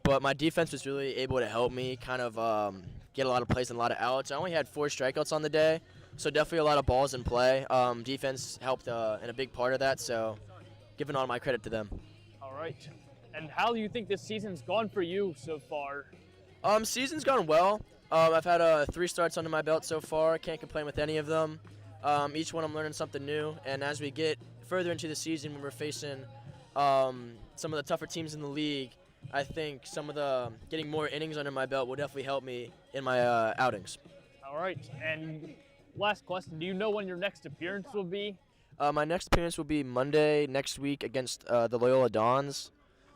But my defense was really able to help me kind of get a lot of plays and a lot of outs. I only had 4 strikeouts on the day, so definitely a lot of balls in play. Defense helped in a big part of that, so giving all my credit to them. All right. And how do you think this season's gone for you so far? Season's gone well. I've had 3 starts under my belt so far. Can't complain with any of them. Each one I'm learning something new, and as we get further into the season when we're facing some of the tougher teams in the league, I think some of the getting more innings under my belt will definitely help me in my outings. All right. And last question, do you know when your next appearance will be? My next appearance will be Monday next week against the Loyola Dons.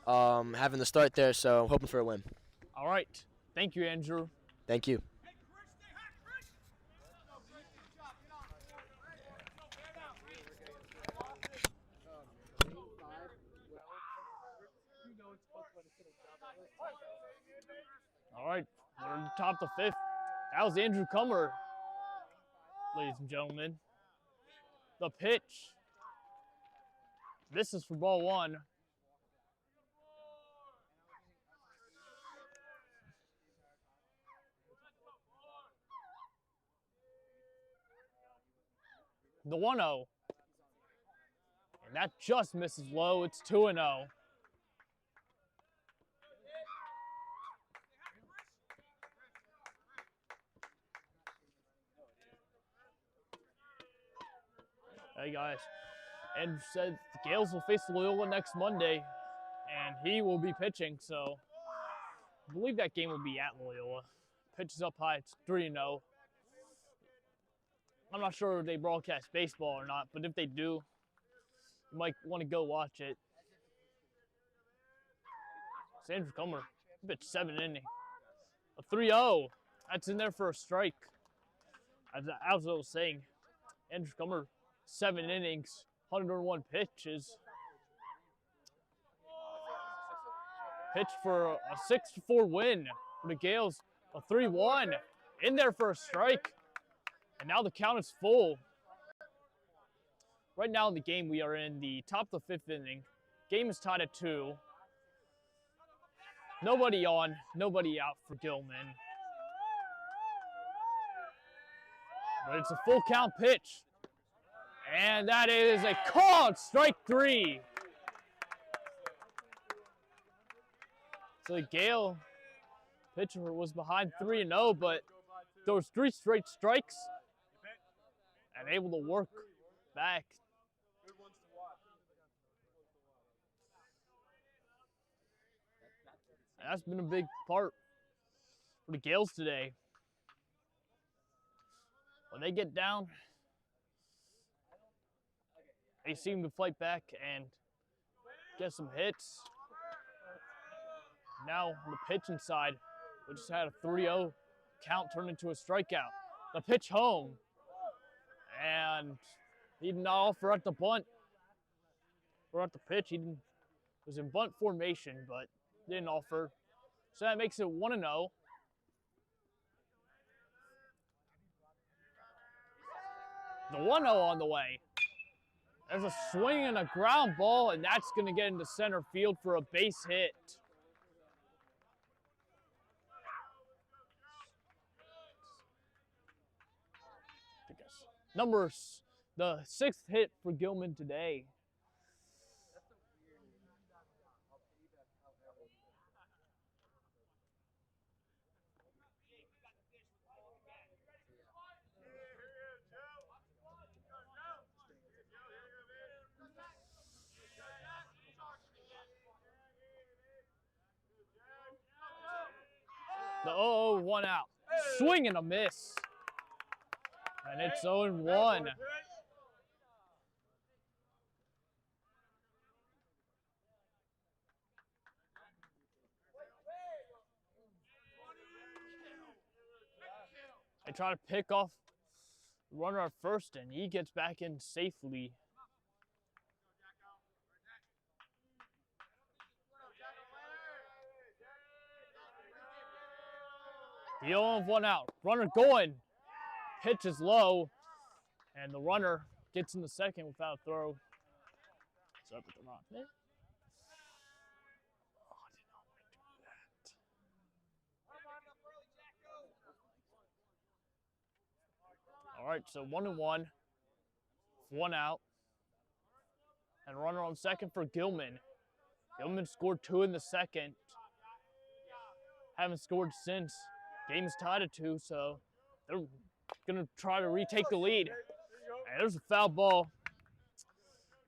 Having the start there, so hoping for a win. All right. Thank you, Andrew. Thank you. All right, we're in the top of the 5th. That was Andrew Cumber, ladies and gentlemen. The pitch. This is for ball 1. The 1-0. And that just misses low. It's 2-0. Hey guys, Andrew said the Gales will face Loyola next Monday, and he will be pitching, so I believe that game will be at Loyola. Pitches up high, it's 3-0. I'm not sure if they broadcast baseball or not, but if they do, you might want to go watch it. It's Andrew Cumber, pitched 7 innings. A 3-0, that's in there for a strike. As I was saying, Andrew Cumber, 7 innings, 101 pitches. Pitched for a 6-4 win for the Gales. A 3-1 in there for a strike. And now the count is full. right now in the game, we are in the top of the 5th inning. Game is tied at 2. Nobody on, nobody out for Gilman. But it's a full count pitch. And that is a called strike 3. So the Gale pitcher was behind 3-0, but there was 3 straight strikes and able to work back. And that's been a big part for the Gales today. When they get down, they seem to fight back and get some hits. Now on the pitching side, we just had a 3-0 count turn into a strikeout. The pitch home, and he did not offer at the bunt or at the pitch. He was in bunt formation, but didn't offer. So that makes it 1-0. The 1-0 on the way. There's a swing and a ground ball, and that's going to get into center field for a base hit. Numbers, the 6th hit for Gilman today. The 0-0, 1 out. Swing and a miss. And it's 0-1. They try to pick off the runner at first, and he gets back in safely. The 0-1 out. Runner going. Pitch is low, and the runner gets in the second without a throw. It's up at the rock. Oh, I did not want to do that. All right, so 1-1, 1 out, and runner on second for Gilman. Gilman scored 2 in the second. Haven't scored since. Game's tied at 2, so they're going to try to retake the lead. And there's a foul ball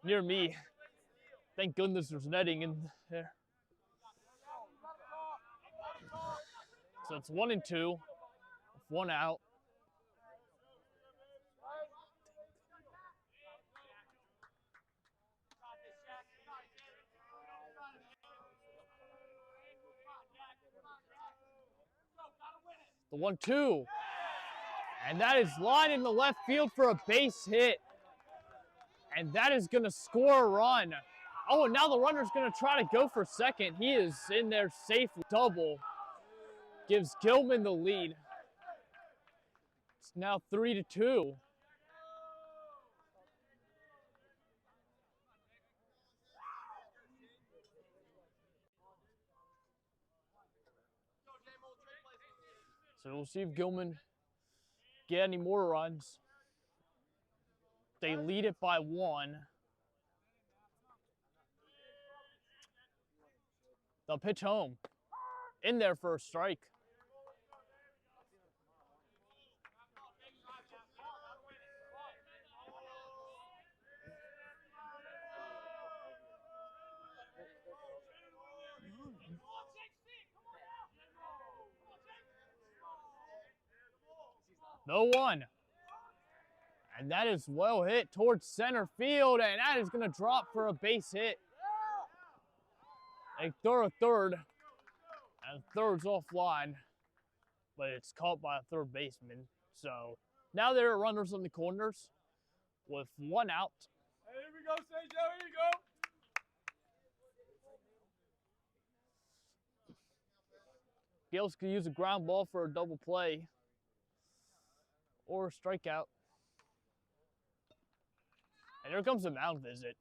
near me. Thank goodness there's netting in there. So it's 1-2, 1 out. The 1-2. And that is lined in the left field for a base hit. And that is going to score a run. Oh, and now the runner's going to try to go for second. He is in there safe. Double. Gives Gilman the lead. It's now 3-2. So we'll see if Gilman get any more runs. They lead it by 1. They'll pitch home. In there for a strike. No one. And that is well hit towards center field, and that is going to drop for a base hit. They throw a third, and third's offline, but it's caught by a third baseman. So now there are runners on the corners with 1 out. Hey, here we go, Sergio, here you go. Gales could use a ground ball for a double play or a strikeout. And here comes the mound visit.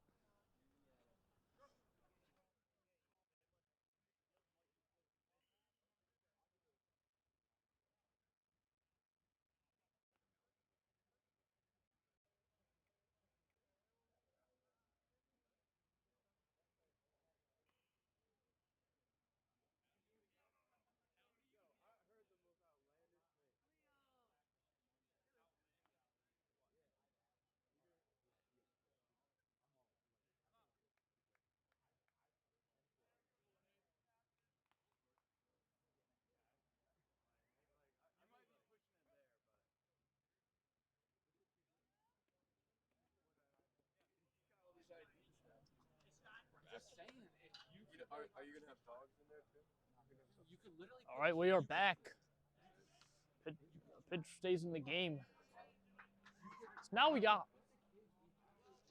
Are you gonna have dogs in there too? All right, we are back. Pitch stays in the game. So now we got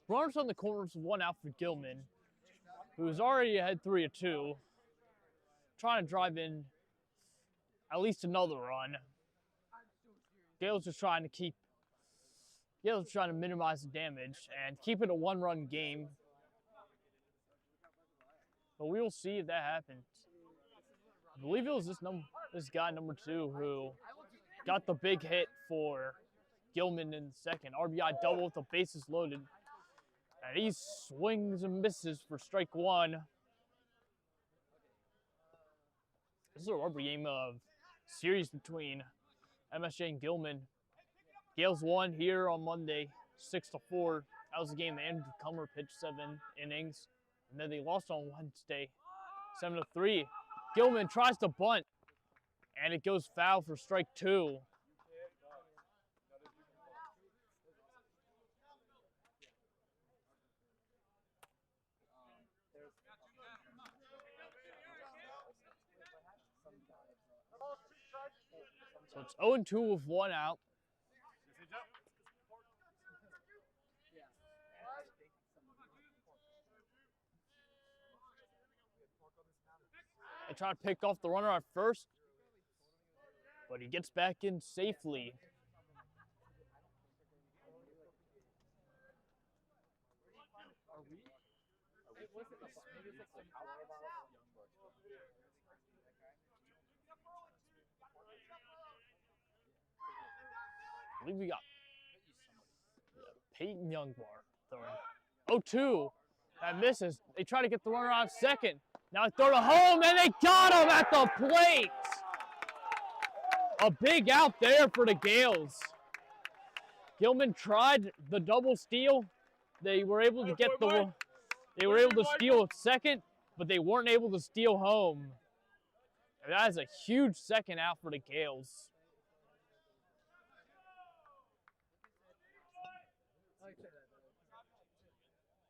runners on the corners, one out for Gilman, who's already ahead 3-2, trying to drive in at least another run. Gale's just trying to minimize the damage and keep it a one-run game. But we will see if that happens. I believe it was this guy, number 2, who got the big hit for Gilman in the second. RBI double with the bases loaded. And he swings and misses for strike 1. This is a rubber game of series between MSJ and Gilman. Gales won here on Monday, 6-4. That was the game that Andrew Cummer pitched 7 innings. And then they lost on Wednesday, 7-3. Gilman tries to bunt, and it goes foul for strike 2. So it's 0-2 with 1 out. They try to pick off the runner at first, but he gets back in safely. I believe we got Peyton Youngbar throwing 0-2. That misses. They try to get the runner on second. Now they throw to home, and they got him at the plate. A big out there for the Gales. Gilman tried the double steal. They were able to get steal at second, but they weren't able to steal home. And that is a huge second out for the Gales.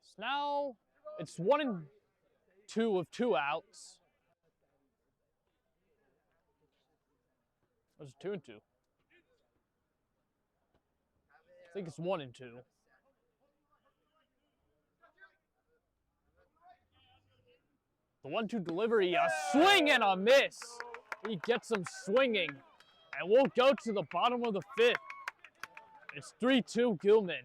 So now it's 1-2 with 2 outs. Or is it 2-2? I think it's 1-2. The 1-2 delivery, a swing and a miss. He gets him swinging. And we'll go to the bottom of the 5th. It's 3-2 Gilman.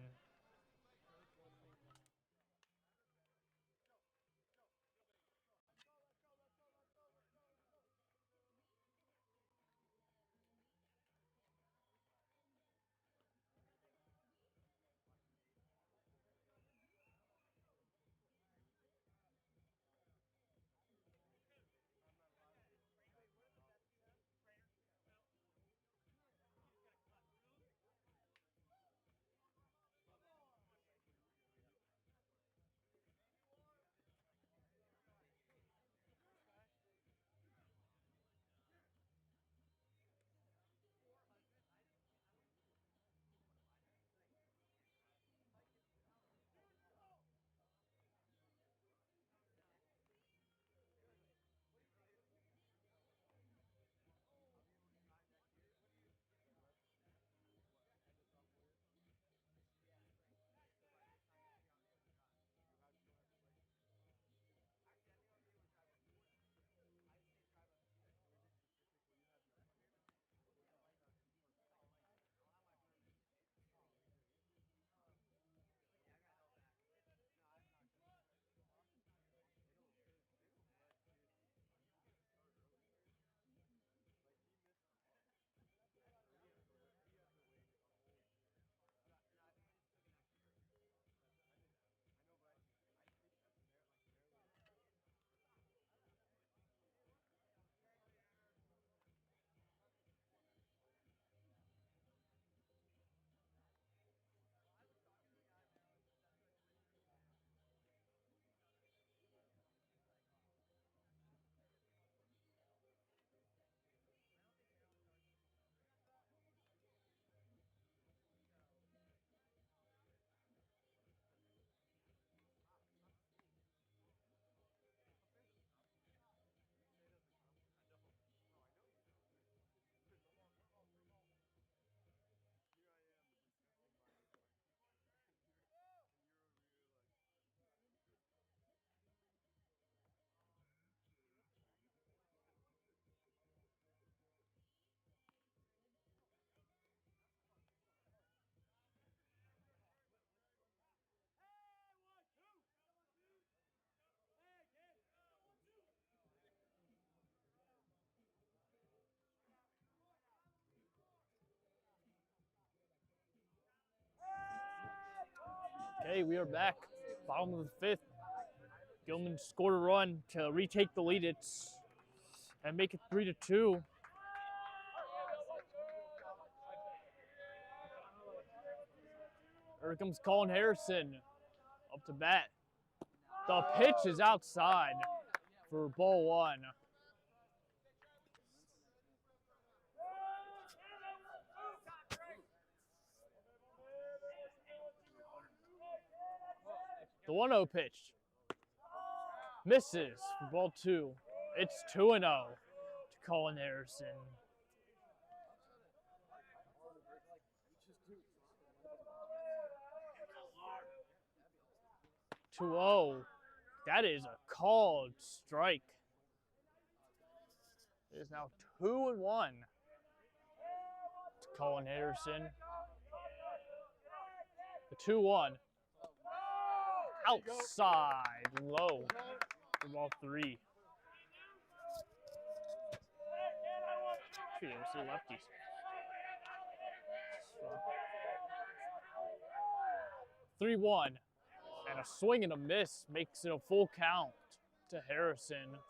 Okay, we are back. Bottom of the fifth. Gilman scored a run to retake the lead. And make it 3-2. Here comes Colin Harrison up to bat. The pitch is outside for ball one. The 1-0 pitch misses for ball two. It's 2-0 to Colin Harrison. 2-0. That is a called strike. It is now 2-1 to Colin Harrison. The 2-1. Outside, low for ball three. Shoot, we'll see lefties. 3-1. And a swing and a miss makes it a full count to Harrison.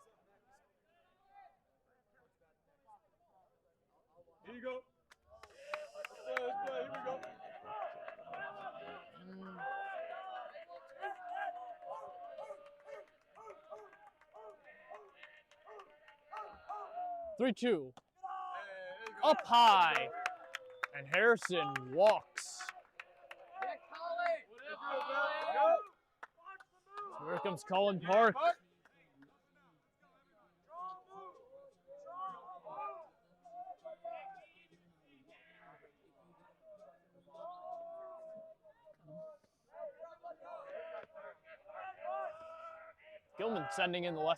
Here you go. Let's play. Here we go. 3-2. Up high. And Harrison walks. So here comes Colin Park. Gilman sending in the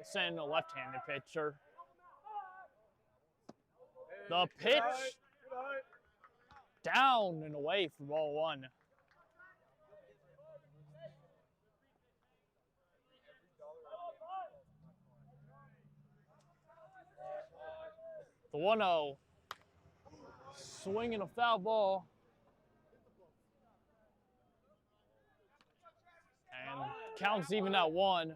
sending a left-handed pitcher. The pitch down and away for ball one. The 1-0. Swinging a foul ball. And counts even at 1.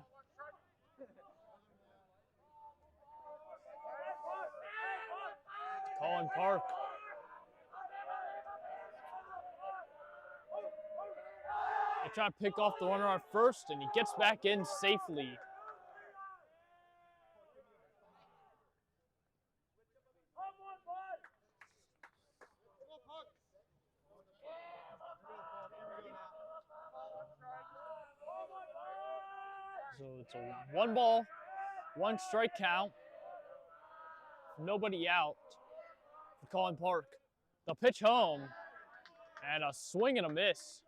Colin Park. They try to pick off the runner at first, and he gets back in safely. So it's a 1 ball, 1 strike count. Nobody out for Colin Park. The pitch home, and a swing and a miss.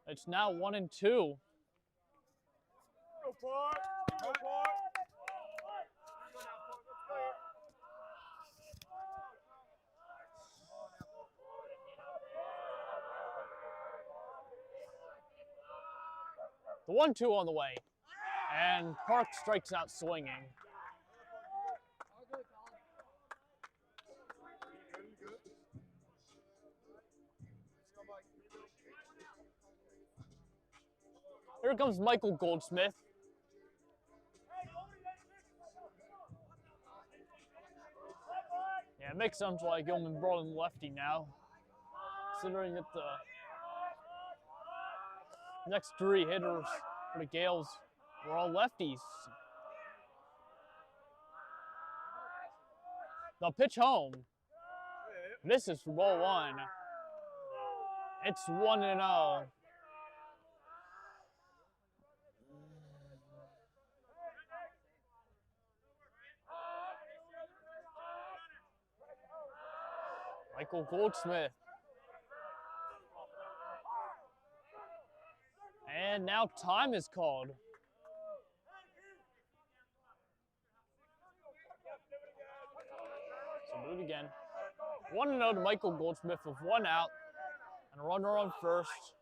It's now 1-2. Go Park. Go Park. The 1-2 on the way, and Park strikes out swinging. Here comes Michael Goldsmith. Yeah, it makes sense why Gilman brought in lefty now, considering that the next 3 hitters for the Gales were all lefties. The pitch home. Misses for ball 1. It's 1-0. Michael Goldsmith. And now time is called. So do it again. 1-0 to Michael Goldsmith with 1 out and a runner on first.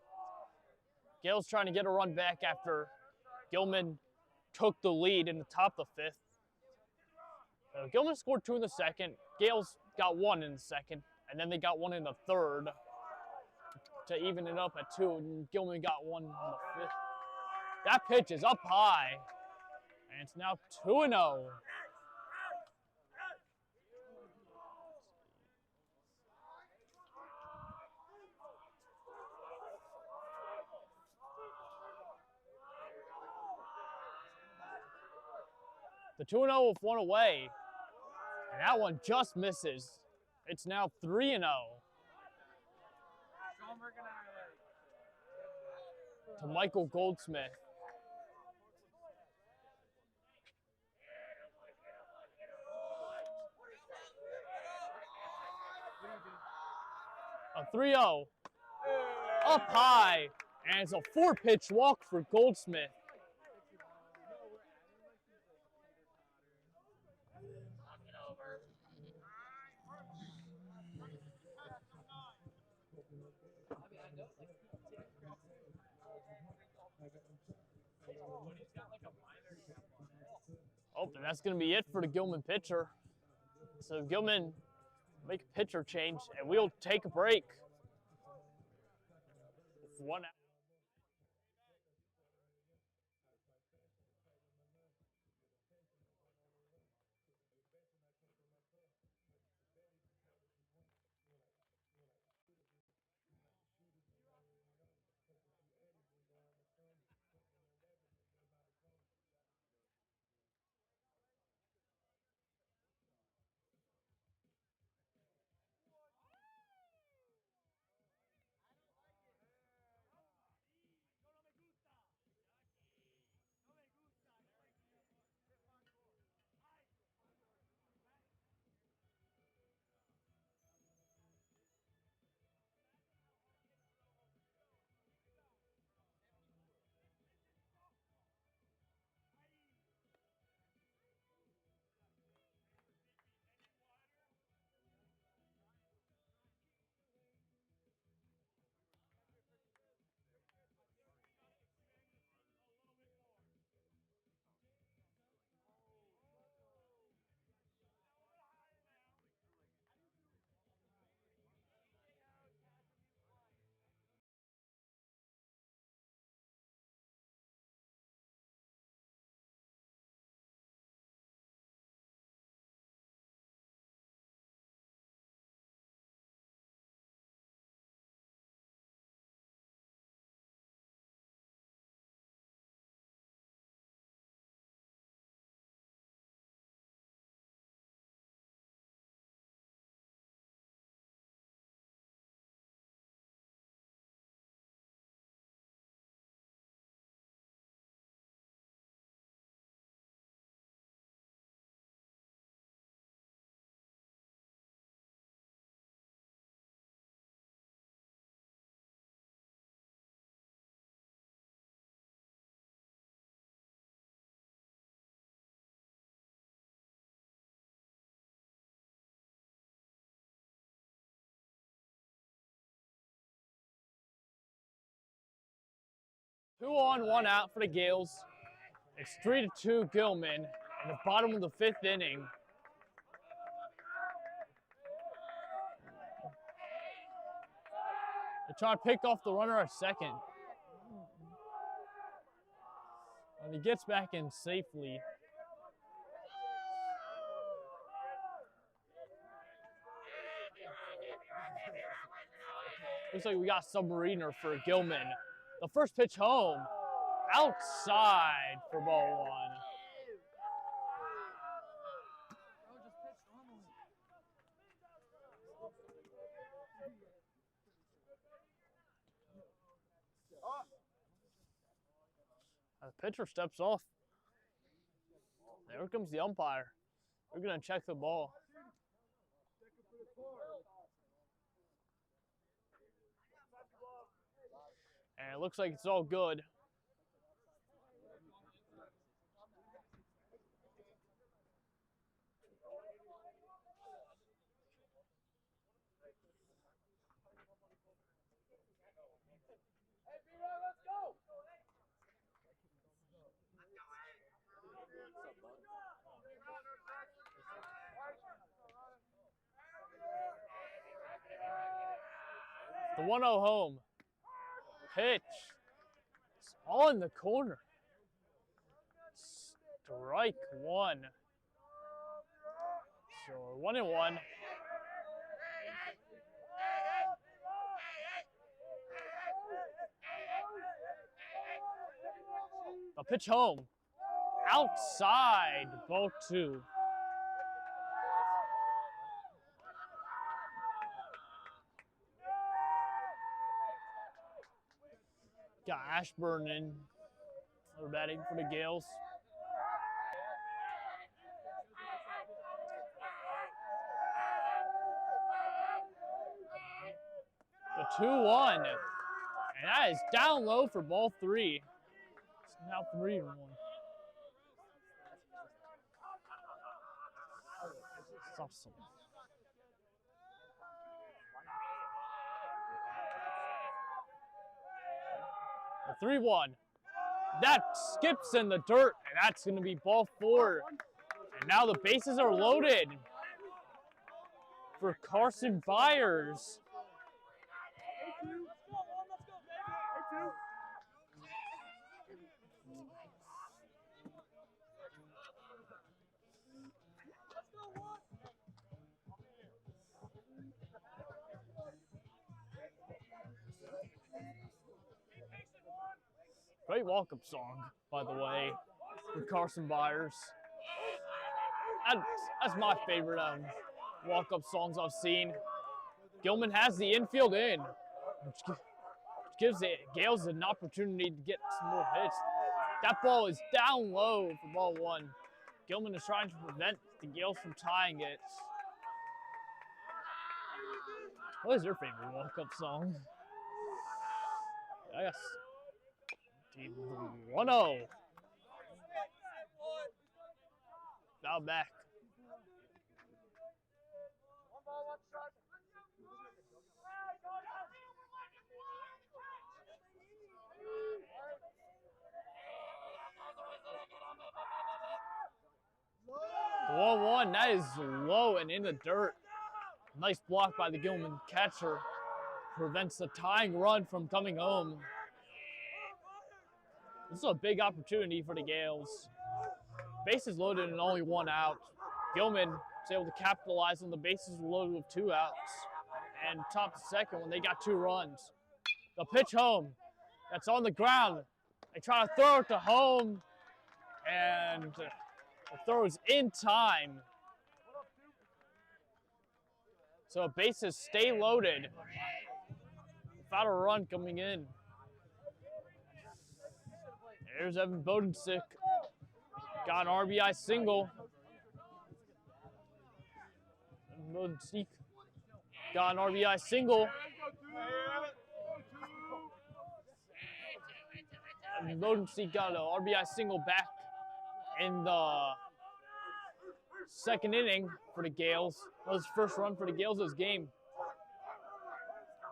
Gale's trying to get a run back after Gilman took the lead in the top of the 5th. Gilman scored 2 in the second. Gale's got 1 in the second, and then they got 1 in the third. to even it up at 2, and Gilman got one on the 5th. That pitch is up high, and it's now 2-0. The 2-0 with one away, and that one just misses. It's now 3-0. To Michael Goldsmith. A 3-0. Up high, and it's a 4-pitch walk for Goldsmith. Oh, and that's going to be it for the Gilman pitcher. So Gilman make a pitcher change, and we'll take a break. With 1 out. Two on, 1 out for the Gales. It's 3-2 Gilman in the bottom of the 5th inning. They try to pick off the runner at second. And he gets back in safely. Looks like we got submariner for Gilman. The first pitch home, outside for ball 1. The pitcher steps off. There comes the umpire. We're going to check the ball. And it looks like it's all good. The 1-0 home. pitch. It's all in the corner. Strike one. So 1-1. The pitch home. Outside, ball two. Got Ashburn in. They're batting for the Gales. The 2-1. And that is down low for ball three. It's now 3-1. Awesome. A 3-1. That skips in the dirt, and that's going to be ball four. And now the bases are loaded for Carson Byers. Great walk-up song, by the way, for Carson Byers. That's my favorite walk-up songs I've seen. Gilman has the infield in, which gives the Gales an opportunity to get some more hits. That ball is down low for ball one. Gilman is trying to prevent the Gales from tying it. What is your favorite walk-up song? I guess 1-0. Now back. The 1-1, that is low and in the dirt. Nice block by the Gilman catcher. Prevents the tying run from coming home. This is a big opportunity for the Gales. Bases loaded and only one out. Gilman was able to capitalize on the bases loaded with 2 outs. And top the second when they got 2 runs. The pitch home. That's on the ground. They try to throw it to home. And the throw is in time. So bases stay loaded without a run coming in. There's Evan Bodensick. Got an RBI single. Evan Bodensick got an RBI single. Evan Bodensick got an RBI single back in the second inning for the Gales. That was the first run for the Gales this game.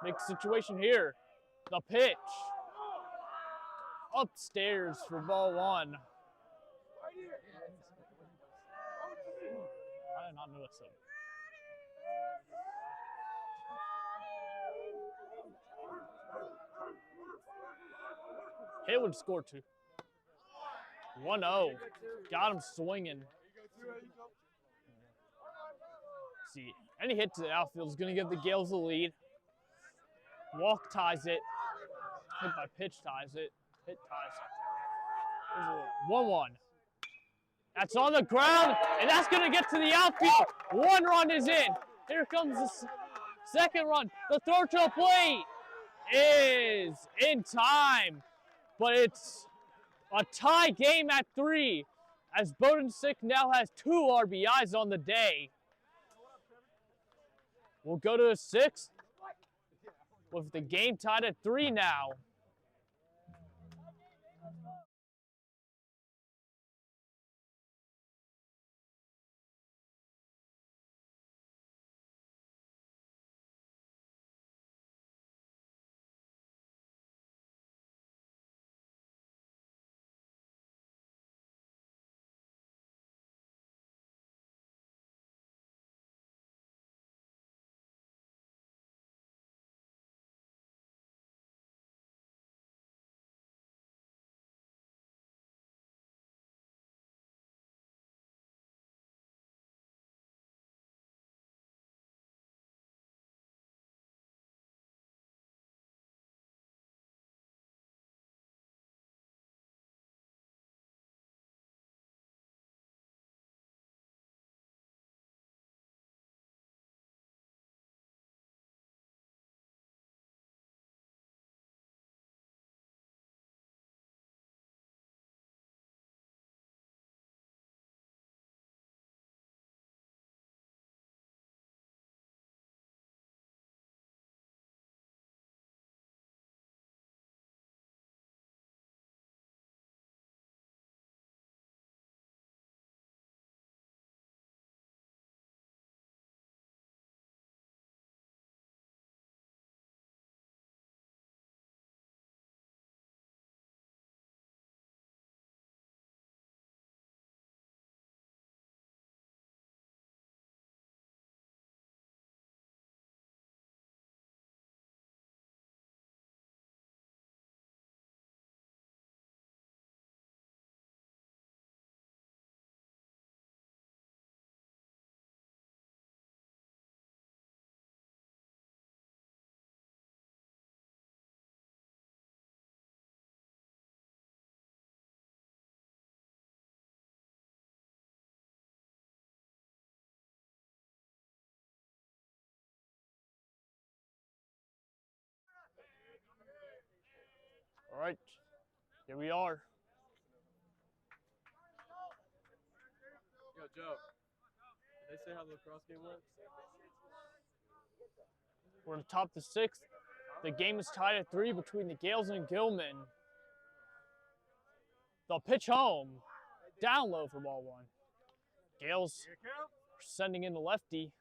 Big situation here. The pitch. Upstairs for ball one. I did not notice that. Haywood scored 2. 1-0. Got him swinging. See, any hit to the outfield is going to give the Gales the lead. Walk ties it. Hit by pitch ties it. Hit ties it. 1-1. That's on the ground, and that's going to get to the outfield. 1 run is in. Here comes the second run. The throw to the plate is in time, but it's a tie game at 3 as Bodensick now has 2 RBIs on the day. We'll go to a 6th with the game tied at 3 now. All right, here we are. Yo, Joe. Did they say how the lacrosse game went? We're to top the sixth. The game is tied at 3 between the Gales and Gilman. They'll pitch home. Down low for ball 1. Gales sending in the lefty.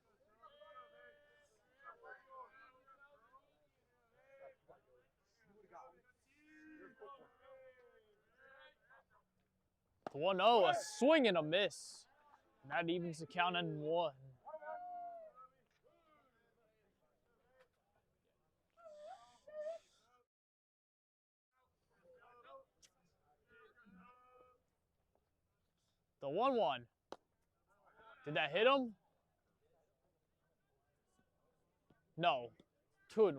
The 1-0, a swing and a miss. And that evens the count at 1. The 1-1. Did that hit him? No. 2-1.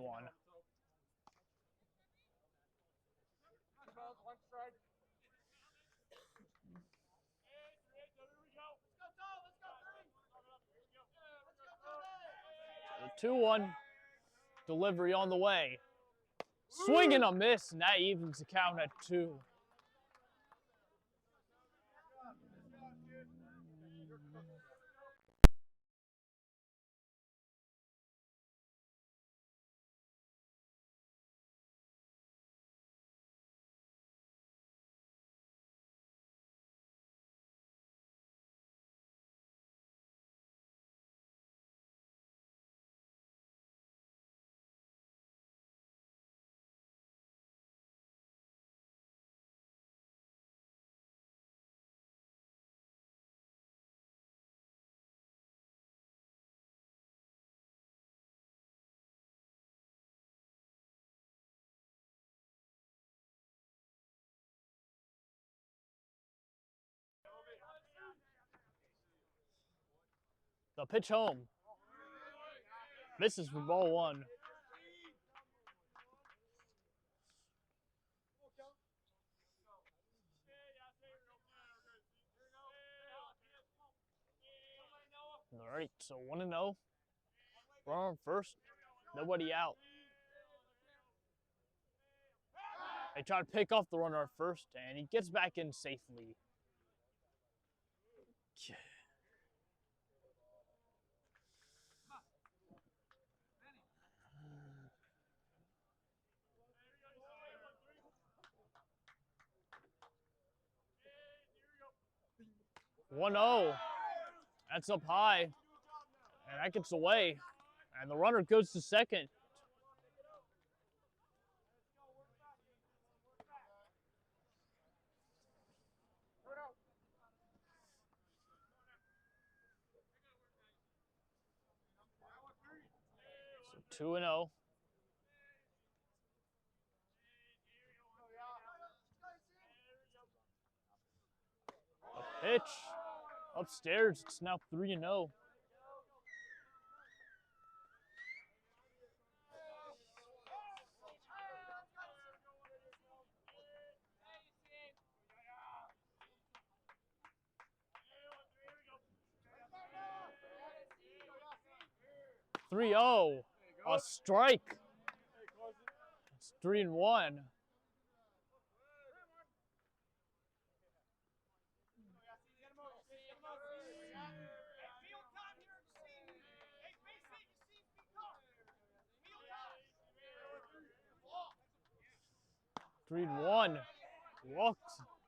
The 2-1. Delivery on the way. Swing and a miss, and that evens the count at 2. The pitch home. Misses for ball 1. All right, so 1-0. Runner on first. Nobody out. They try to pick off the runner at first, and he gets back in safely. 1-0. That's up high, and that gets away. And the runner goes to second. So 2-0. A pitch upstairs. It's now 3-0. A strike. It's 3-1. Walks.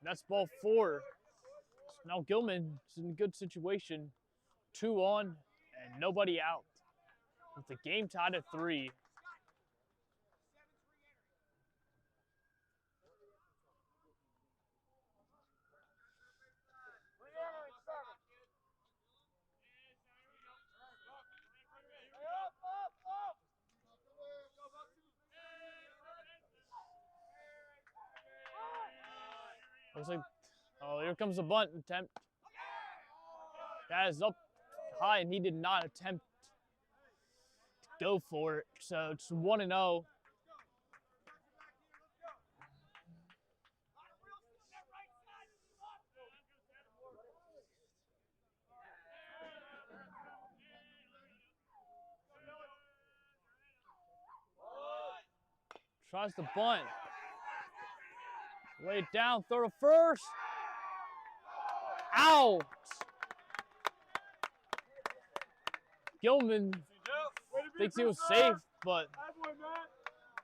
That's ball 4. So now Gilman is in a good situation. 2 on and nobody out. With the game tied at 3. Looks like, oh, here comes a bunt attempt. That is up high, and he did not attempt to go for it. So it's 1-0. Tries to bunt. Lay it down, throw to first. Out. Gilman thinks he was safe, but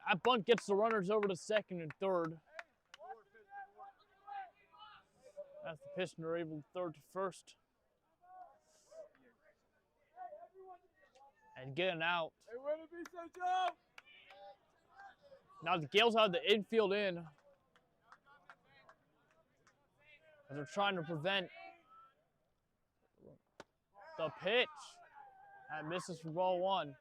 that bunt gets the runners over to second and third. As the pitcher able to throw to first. And get an out. Now the Gales have the infield in. And they're trying to prevent the pitch. And misses for ball one.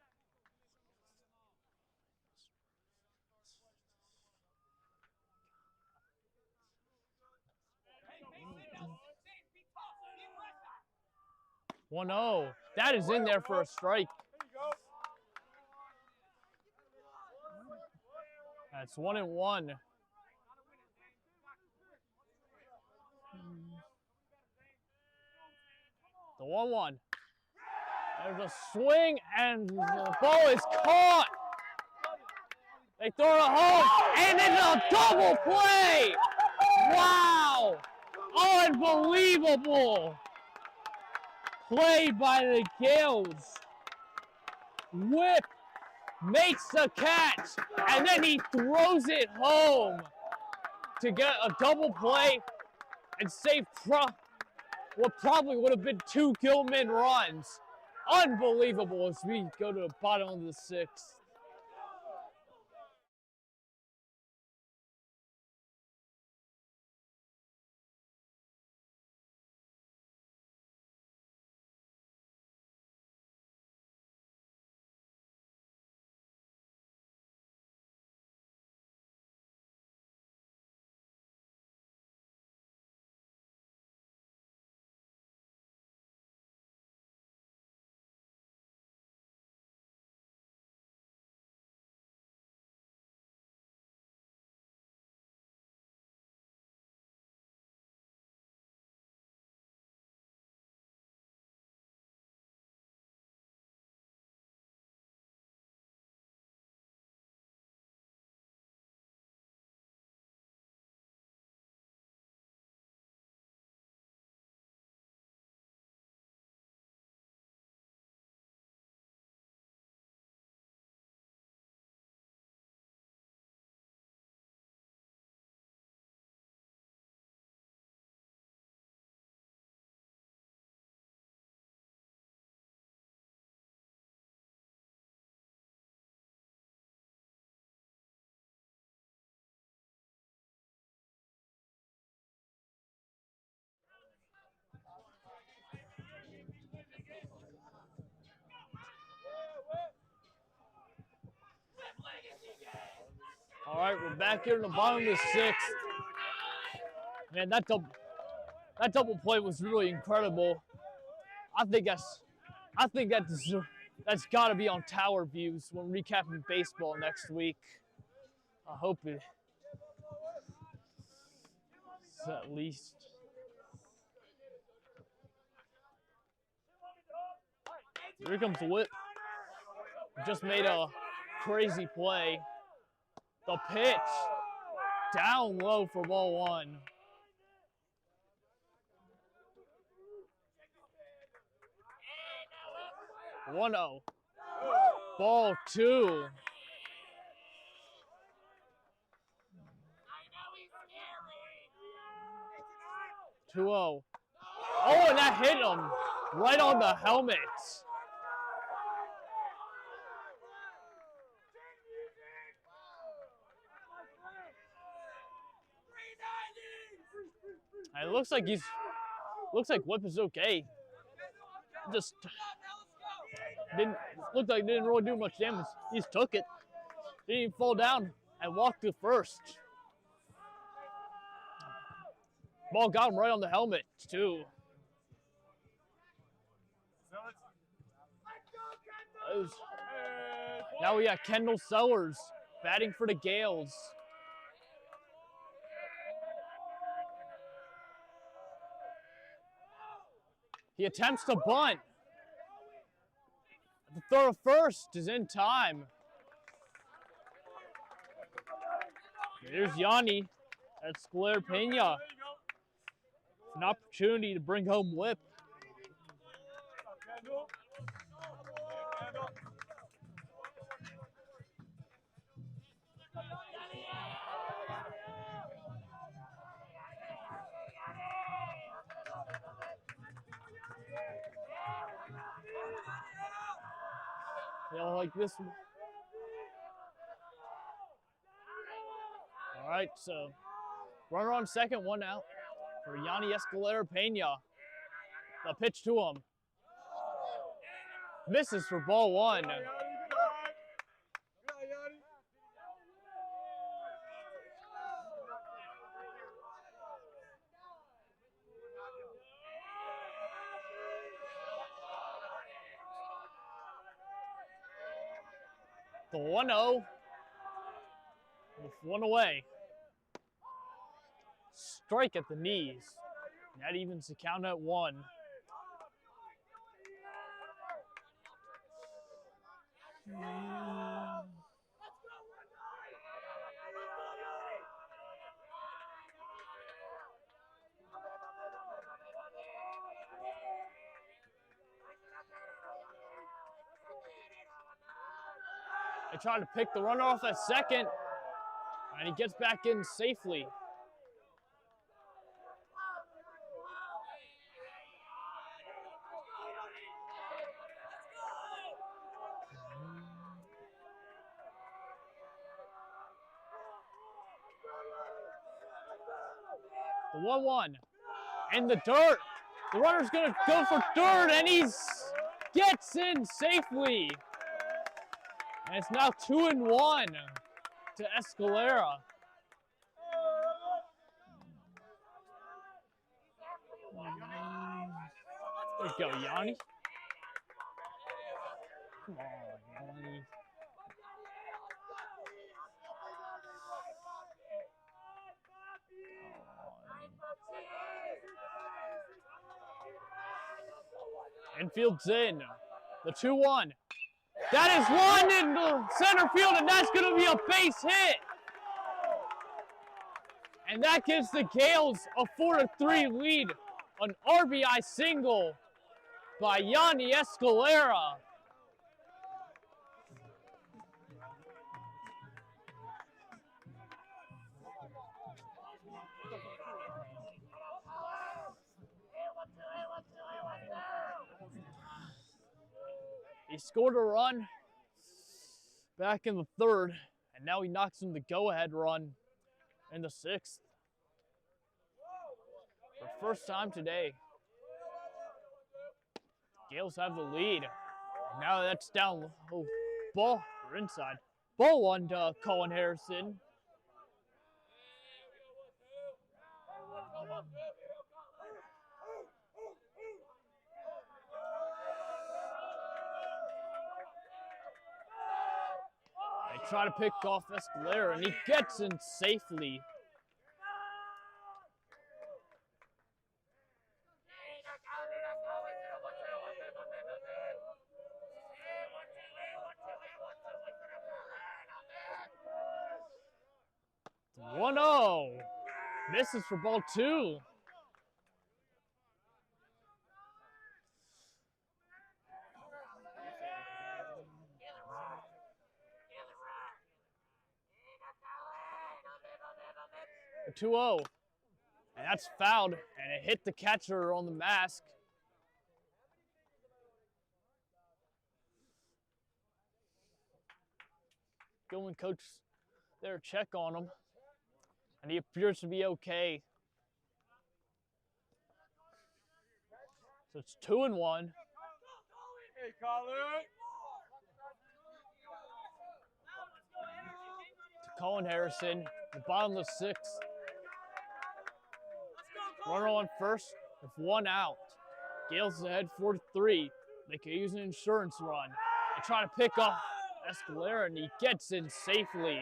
One 0. That is in there for a strike. That's 1-1. The 1-1. There's a swing and the ball is caught. They throw it home and it's a double play. Wow. Unbelievable play by the Gales. Whip makes the catch, and then he throws it home to get a double play and save what probably would have been 2 Gilman runs. Unbelievable as we go to the bottom of the sixth. All right, we're back here in the bottom of the sixth. Man, that double play was really incredible. I think that's got to be on Tower Views when recapping baseball next week. I hope it's at least. Here comes the whip. Just made a crazy play. The pitch down low for ball one. One 0. Ball two. 2-0. Oh, and that hit him right on the helmet. And it looks like Whip is okay. Just looked like didn't really do much damage. He just took it. Didn't even fall down and walked to first. Ball got him right on the helmet too. Now we got Kendall Sellers batting for the Gales. He attempts to bunt. The throw to first is in time. Here's Yanni Escalera Pena. An opportunity to bring home whip. They'll like this one. All right, so runner on second, one out for Yanni Escalera Pena. The pitch to him. Misses for ball one. The 1-0 with one away. Strike at the knees. That evens the count at one. They try to pick the runner off at second, and he gets back in safely. The 1-1 in the dirt. The runner's gonna go for third, and he gets in safely. And it's now 2-1 to Escalera. There you go, Yanni. Come on, Yanni. Infield's in. The 2-1. That is one in the center field, and that's going to be a base hit. And that gives the Gales a 4-3 lead. An RBI single by Yanni Escalera. He scored a run back in the third, and now he knocks in the go-ahead run in the sixth. For the first time today, Gales have the lead. And now that's down low. Ball, or inside. Ball one to Colin Harrison. They try to pick off Escalera, and he gets in safely. The 1-0. Misses for ball two. The 2-0. And that's fouled, and it hit the catcher on the mask. Gilman coach there check on him, and he appears to be okay. So it's 2-1. Hey, Colin. To Colin Harrison, the bottom of the sixth. Runner on first with one out. Gales is ahead 4-3. They can use an insurance run. They try to pick off Escalera, and he gets in safely.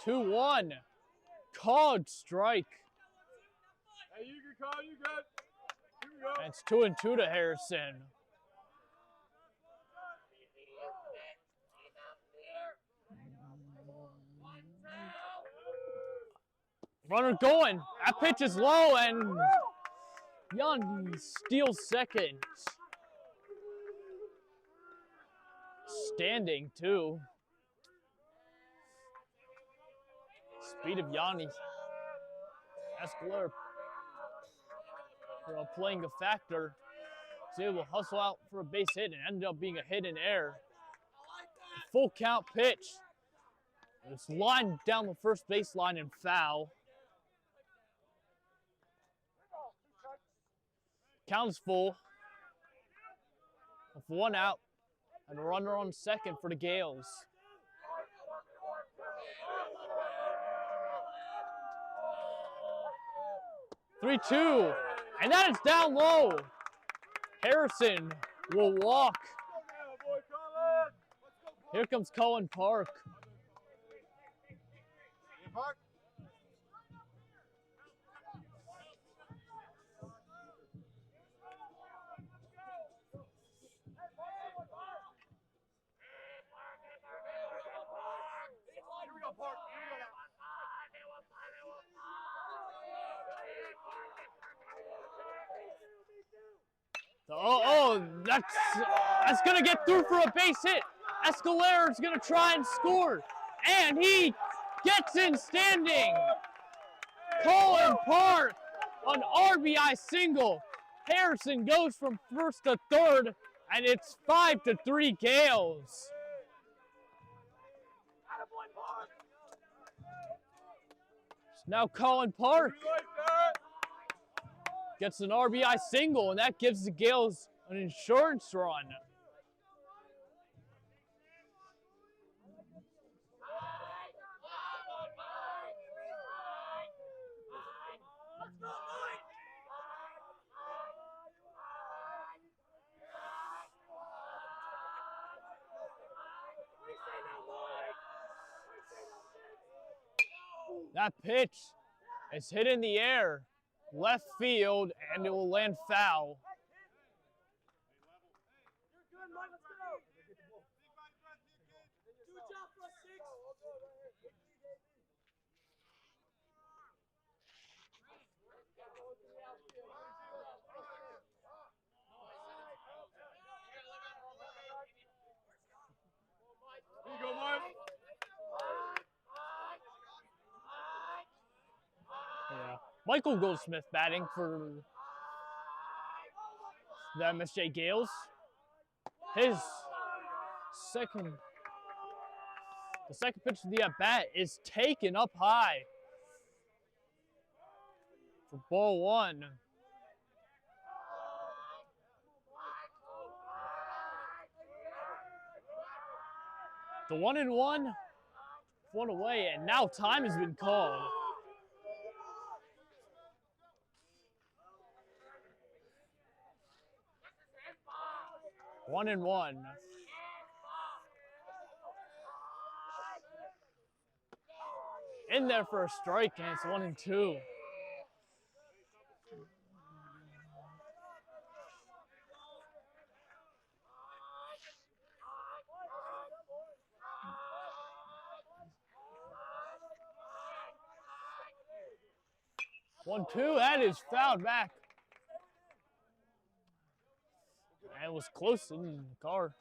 Two-one. Called strike. Hey, you. Kyle, you good? Here we go. And it's 2-2 to Harrison. Runner going. That pitch is low, and Young steals second. Standing, too. Speed of Yanni. Escaler playing a factor. Was able to hustle out for a base hit and ended up being a hit in air. Full count pitch. It's lined down the first baseline and foul. Count is full. With one out and a runner on second for the Gales. Three-two, and that is down low. Harrison will walk. Here comes Cullen Park. That's gonna get through for a base hit. Escalera's gonna try and score, and he gets in standing. Cullen Park, an RBI single. Harrison goes from first to third, and it's 5-3 Gales. Now Cullen Park gets an RBI single, and that gives the Gales an insurance run. That pitch is hit in the air, left field, and it will land foul. Here you go, Mike. Yeah. Michael Goldsmith batting for the MSJ Gales. The second pitch of the at-bat is taken up high for ball one. The 1-1, one away, and now time has been called. One and one. In there for a strike, and it's 1-2. One-two, that is fouled back. And it was close in the car.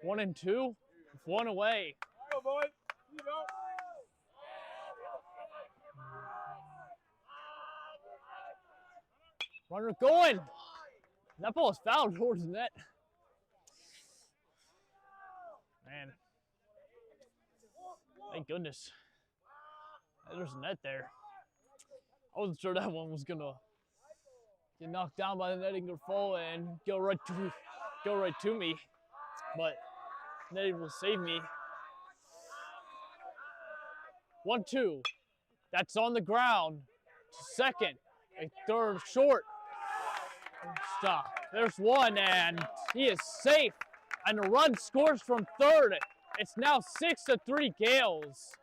One and two, with one away. Go, boy. You go. Runner going. That ball is fouled towards the net. Man. Thank goodness. There's a net there. I wasn't sure that one was gonna get knocked down by the netting or fall and go right to me, but netting will save me. 1-2. That's on the ground. Second, a third short. Stop. There's one, and he is safe. And a run scores from third. It's now 6-3 Gales.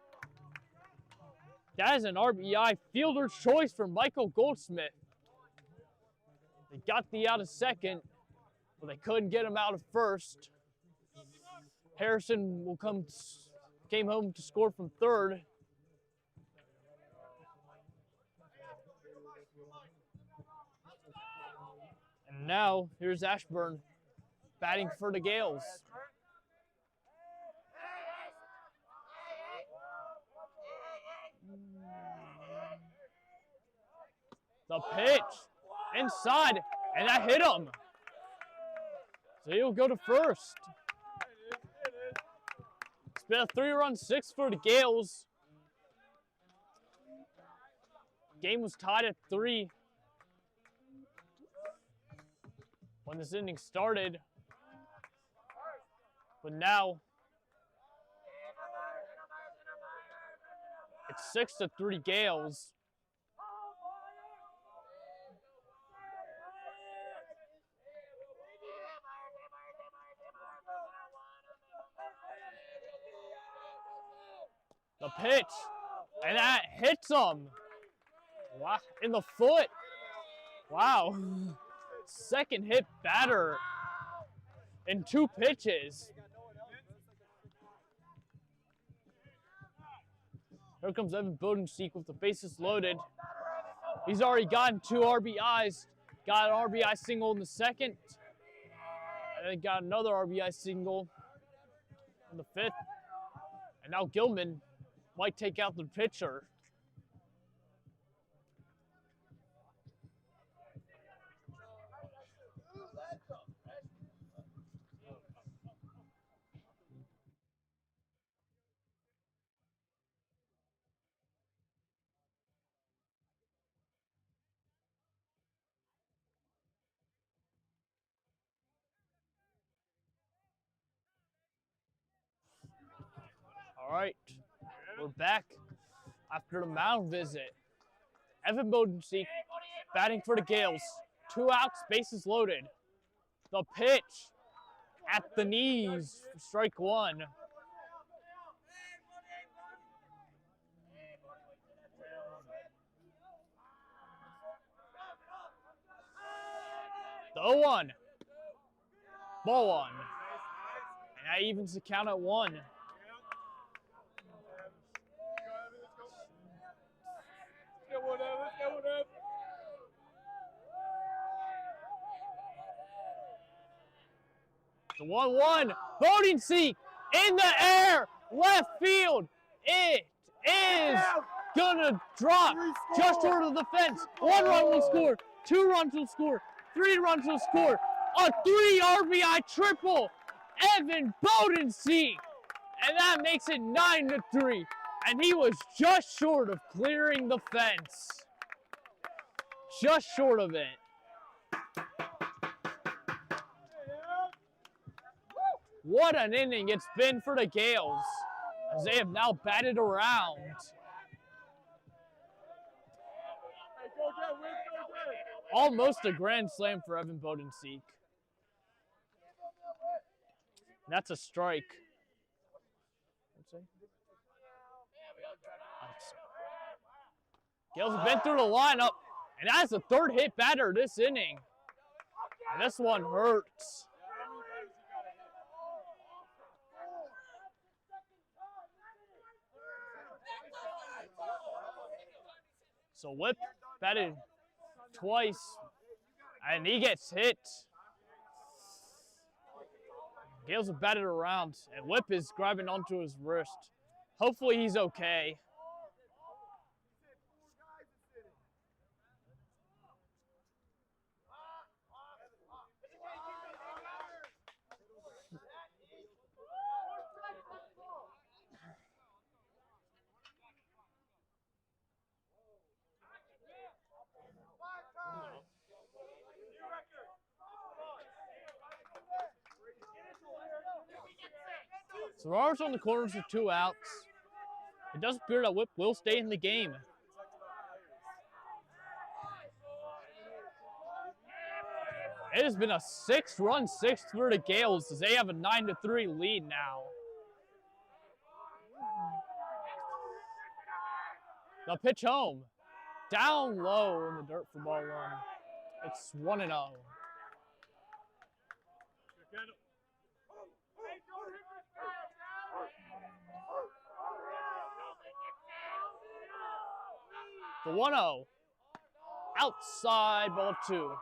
That is an RBI fielder's choice for Michael Goldsmith. They got the out of second, but they couldn't get him out of first. Harrison came home to score from third. And now here's Ashburn batting for the Gales. The pitch inside, and that hit him. So he'll go to first. It's been a 3-run six for the Gales. Game was tied at 3 when this inning started. But now it's 6-3 Gales. The pitch, and that hits him. Wow, in the foot. Wow. Second hit batter in 2 pitches. Here comes Evan Bodenseek with the bases loaded. He's already gotten 2 RBIs. Got an RBI single in the second. And then got another RBI single in the 5th. And now Gilman might take out the pitcher. All right, we're back after the mound visit. Evan Bodenseek batting for the Gales. 2 outs, bases loaded. The pitch at the knees for strike 1. The 0-1. Ball 1. And that evens the count at 1. The 1-1, Bodenseek in the air, left field. It is gonna drop just short of the fence. 1 run will score, 2 runs will score, 3 runs will score. A 3 RBI triple, Evan Bodenseek. And that makes it 9-3. And he was just short of clearing the fence. Just short of it. What an inning it's been for the Gales, as they have now batted around. Almost a grand slam for Evan Bodenseek. That's a strike. Gales have been through the lineup, and that's the 3rd hit batter this inning. And this one hurts. So Whip batted twice, and he gets hit. Gales have batted around, and Whip is grabbing onto his wrist. Hopefully he's okay. So runners on the corners with 2 outs. It does appear that Whip will stay in the game. It has been a 6-run sixth for the Gales as they have a 9-3 lead now. The pitch home. Down low in the dirt for ball one. It's 1-0. The 1-0. Outside ball 2.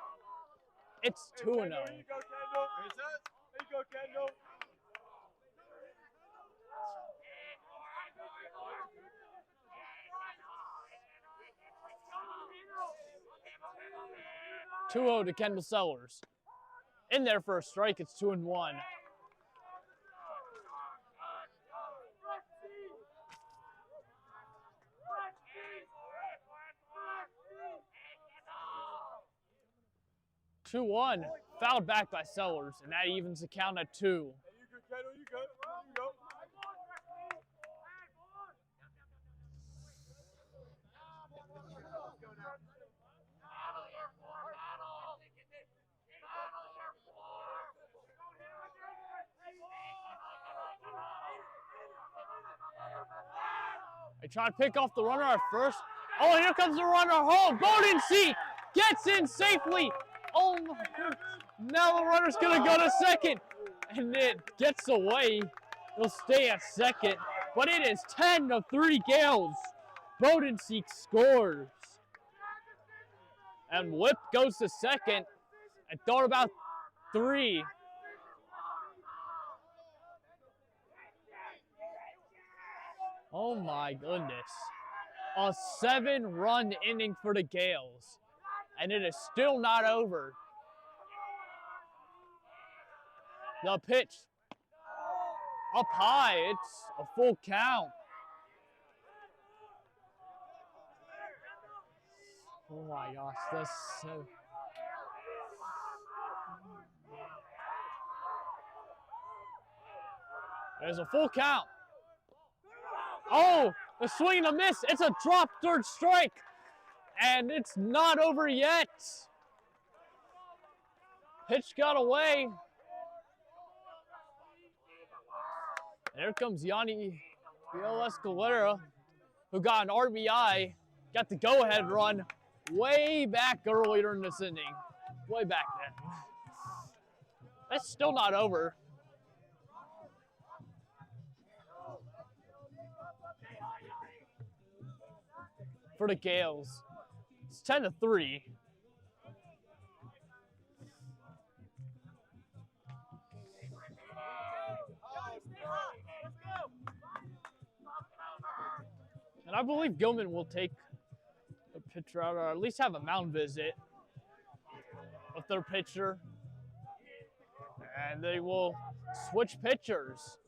It's 2-0. There you go, Kendall. There you go, Kendall. To Kendall Sellers. In there for a strike, it's 2-1. Fouled back by Sellers, and that evens the count at 2. Hey, you good, Kendall? You good? You go. They try to pick off the runner at first. Oh, here comes the runner home. Bodenseek gets in safely. Oh my goodness. Now the runner's gonna go to second. And it gets away. He'll stay at second. But it is 10-3 Gales. Bodenseek scores. And Whip goes to second. And thought about 3. Oh my goodness. A 7-run inning for the Gales. And it is still not over. The pitch. Up high. It's a full count. Oh my gosh. That's so... There's a full count. Oh, the swing and a miss. It's a drop third strike. And it's not over yet. Pitch got away. There comes Yanni Escalera, who got an RBI, got the go-ahead run way back earlier in this inning. Way back then. That's still not over. For the Gales. It's 10-3. And I believe Gilman will take a pitcher out, or at least have a mound visit with their pitcher. And they will switch pitchers.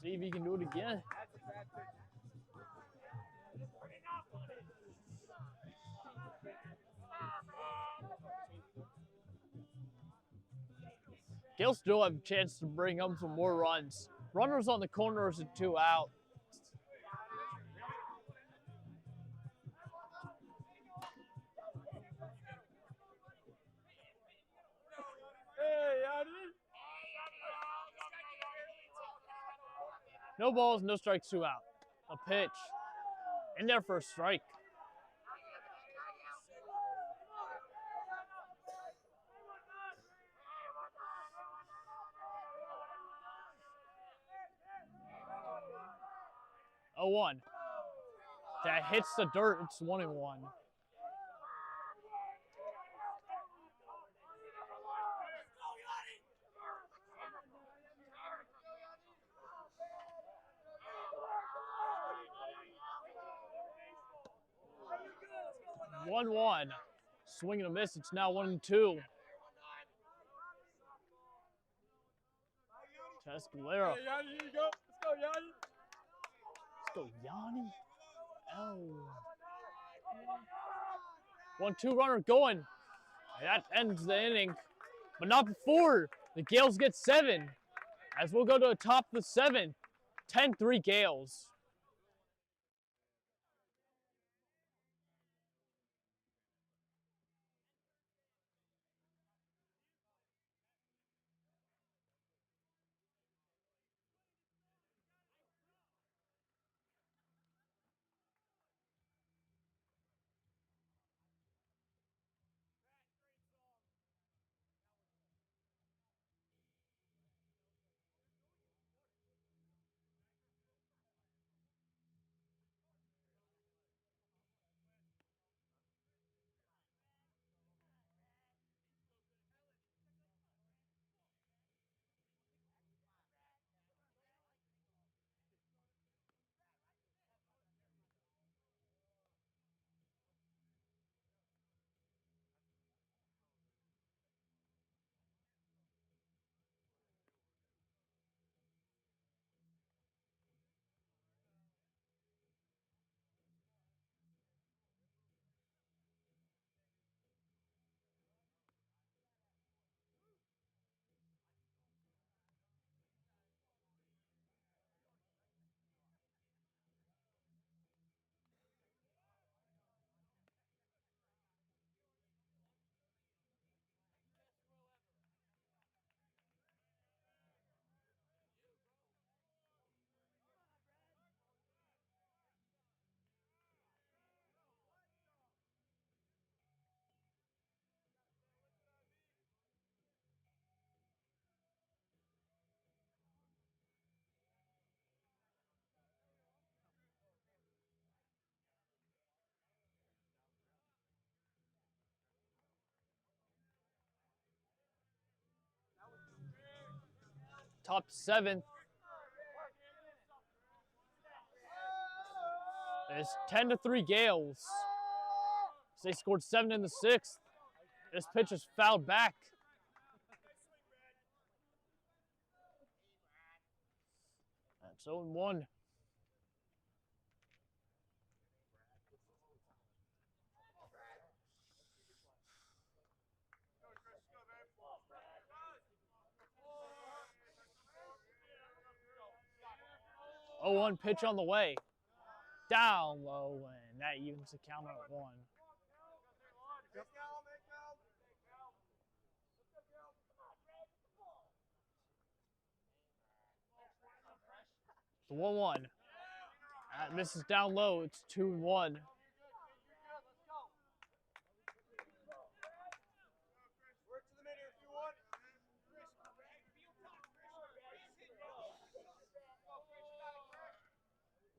See if he can do it again. Gale still have a chance to bring home some more runs. Runners on the corners and 2 out. No balls, no strikes, 2 out. A pitch. In there for a strike. Oh, 1. That hits the dirt. It's 1-1. One one. Swing and a miss. It's now 1-2. Tescalero. Hey, Yanni, here you go. Let's go, Yanni. Let's go, Yanni. Oh. 1-2 runner going. That ends the inning, but not before the Gales get 7. As we'll go to the top of the 7th. 10-3 Gales. Top 7th. It's 10-3 Gales. They scored 7 in the 6th. This pitch is fouled back. That's 0-1. Oh, 1 pitch on the way. Down low, and that evens the count at 1. The 1-1. That misses down low. It's 2-1.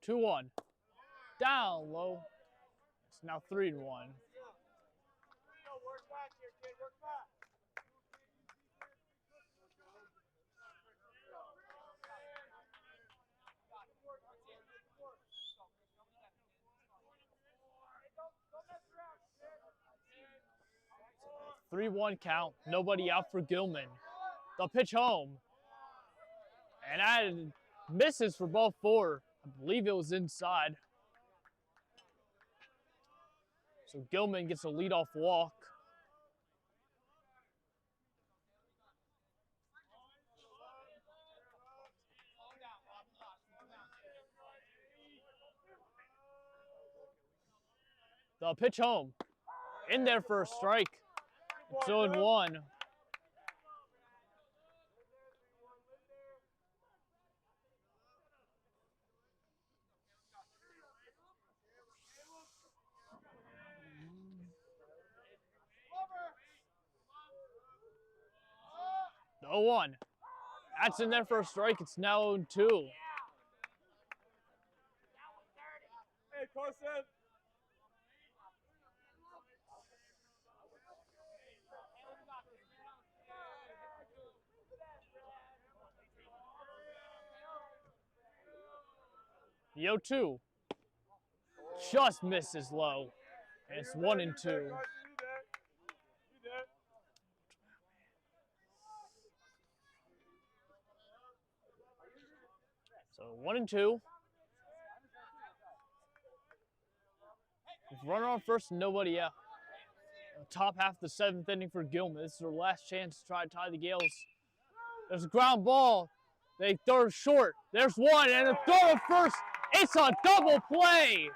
Two one, down low. It's now 3-1. 3-1 count. Nobody out for Gilman. They'll pitch home. And Misses for ball 4. I believe it was inside. So Gilman gets a leadoff walk. The pitch home. In there for a strike. It's 0-1. The 0-1. That's in there for a strike. It's now 0-2. Hey, Carson. The 0-2 just misses low. And it's 1-2. So 1-2. With runner on first and nobody out. Top half of the 7th inning for Gilman. This is their last chance to try to tie the Gales. There's a ground ball. They throw short. There's one and a throw to first. It's a double play.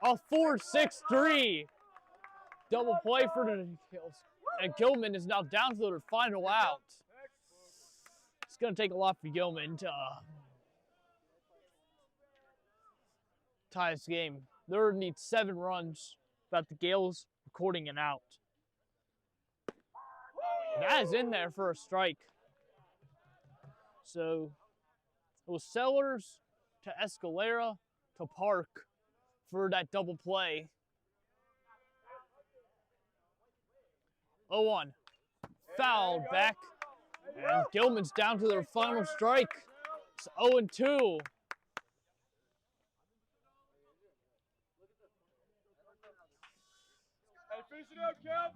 A 4-6-3. Double play for the Gales. And Gilman is now down to their final out. It's going to take a lot for Gilman to tie this game. They need 7 runs without the Gales recording an out. That is in there for a strike. So it was Sellers to Escalera to Park for that double play. 0-1. Fouled back. And Gilman's down to their final strike. It's 0-2. Hey, finish it up, Kev.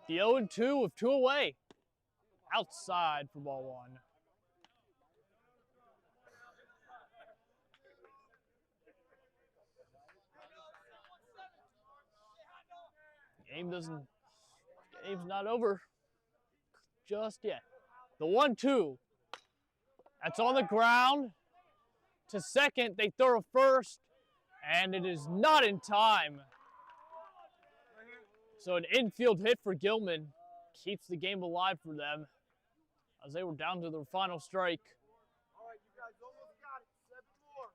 The 0-2 with 2 away. Outside for ball 1. Game's not over just yet. The 1-2. That's on the ground. To second, they throw a first, and it is not in time. So an infield hit for Gilman keeps the game alive for them as they were down to their final strike. All right, you guys almost got it. 7 more.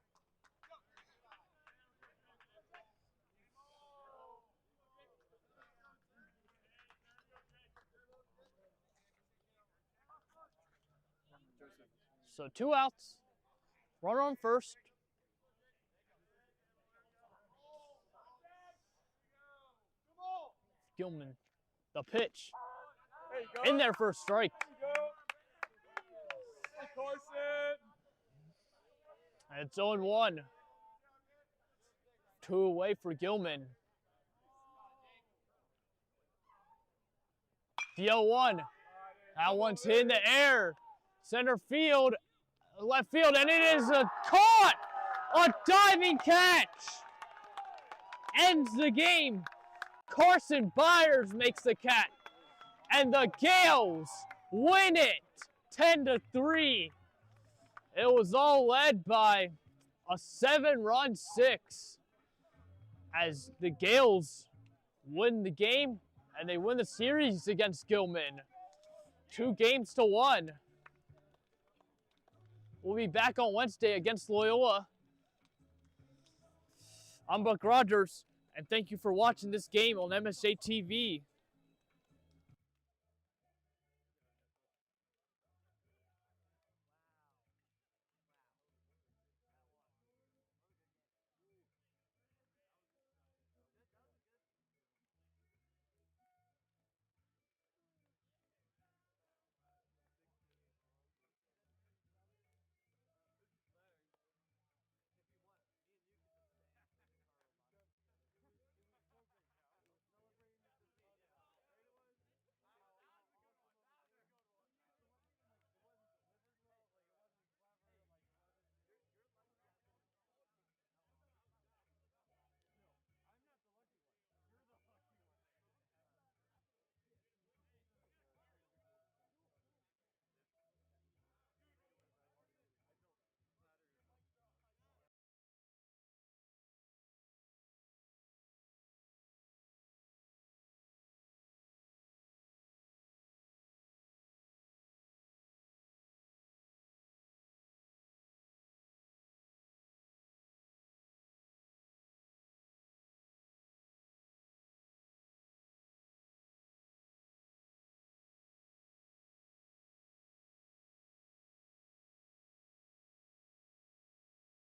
So 2 outs. Runner on first. Gilman, the pitch. There you go. In there for a strike. There you go. Hey, Carson. And it's 0-1. 2 away for Gilman. The 0-1. That one's hit in the air. Center field, left field, and it is a caught! A diving catch! Ends the game. Carson Byers makes the catch. And the Gales win it 10-3. It was all led by a 7-run 6 as the Gales win the game and they win the series against Gilman. 2-1. We'll be back on Wednesday against Loyola. I'm Buck Rogers, and thank you for watching this game on MSJ TV.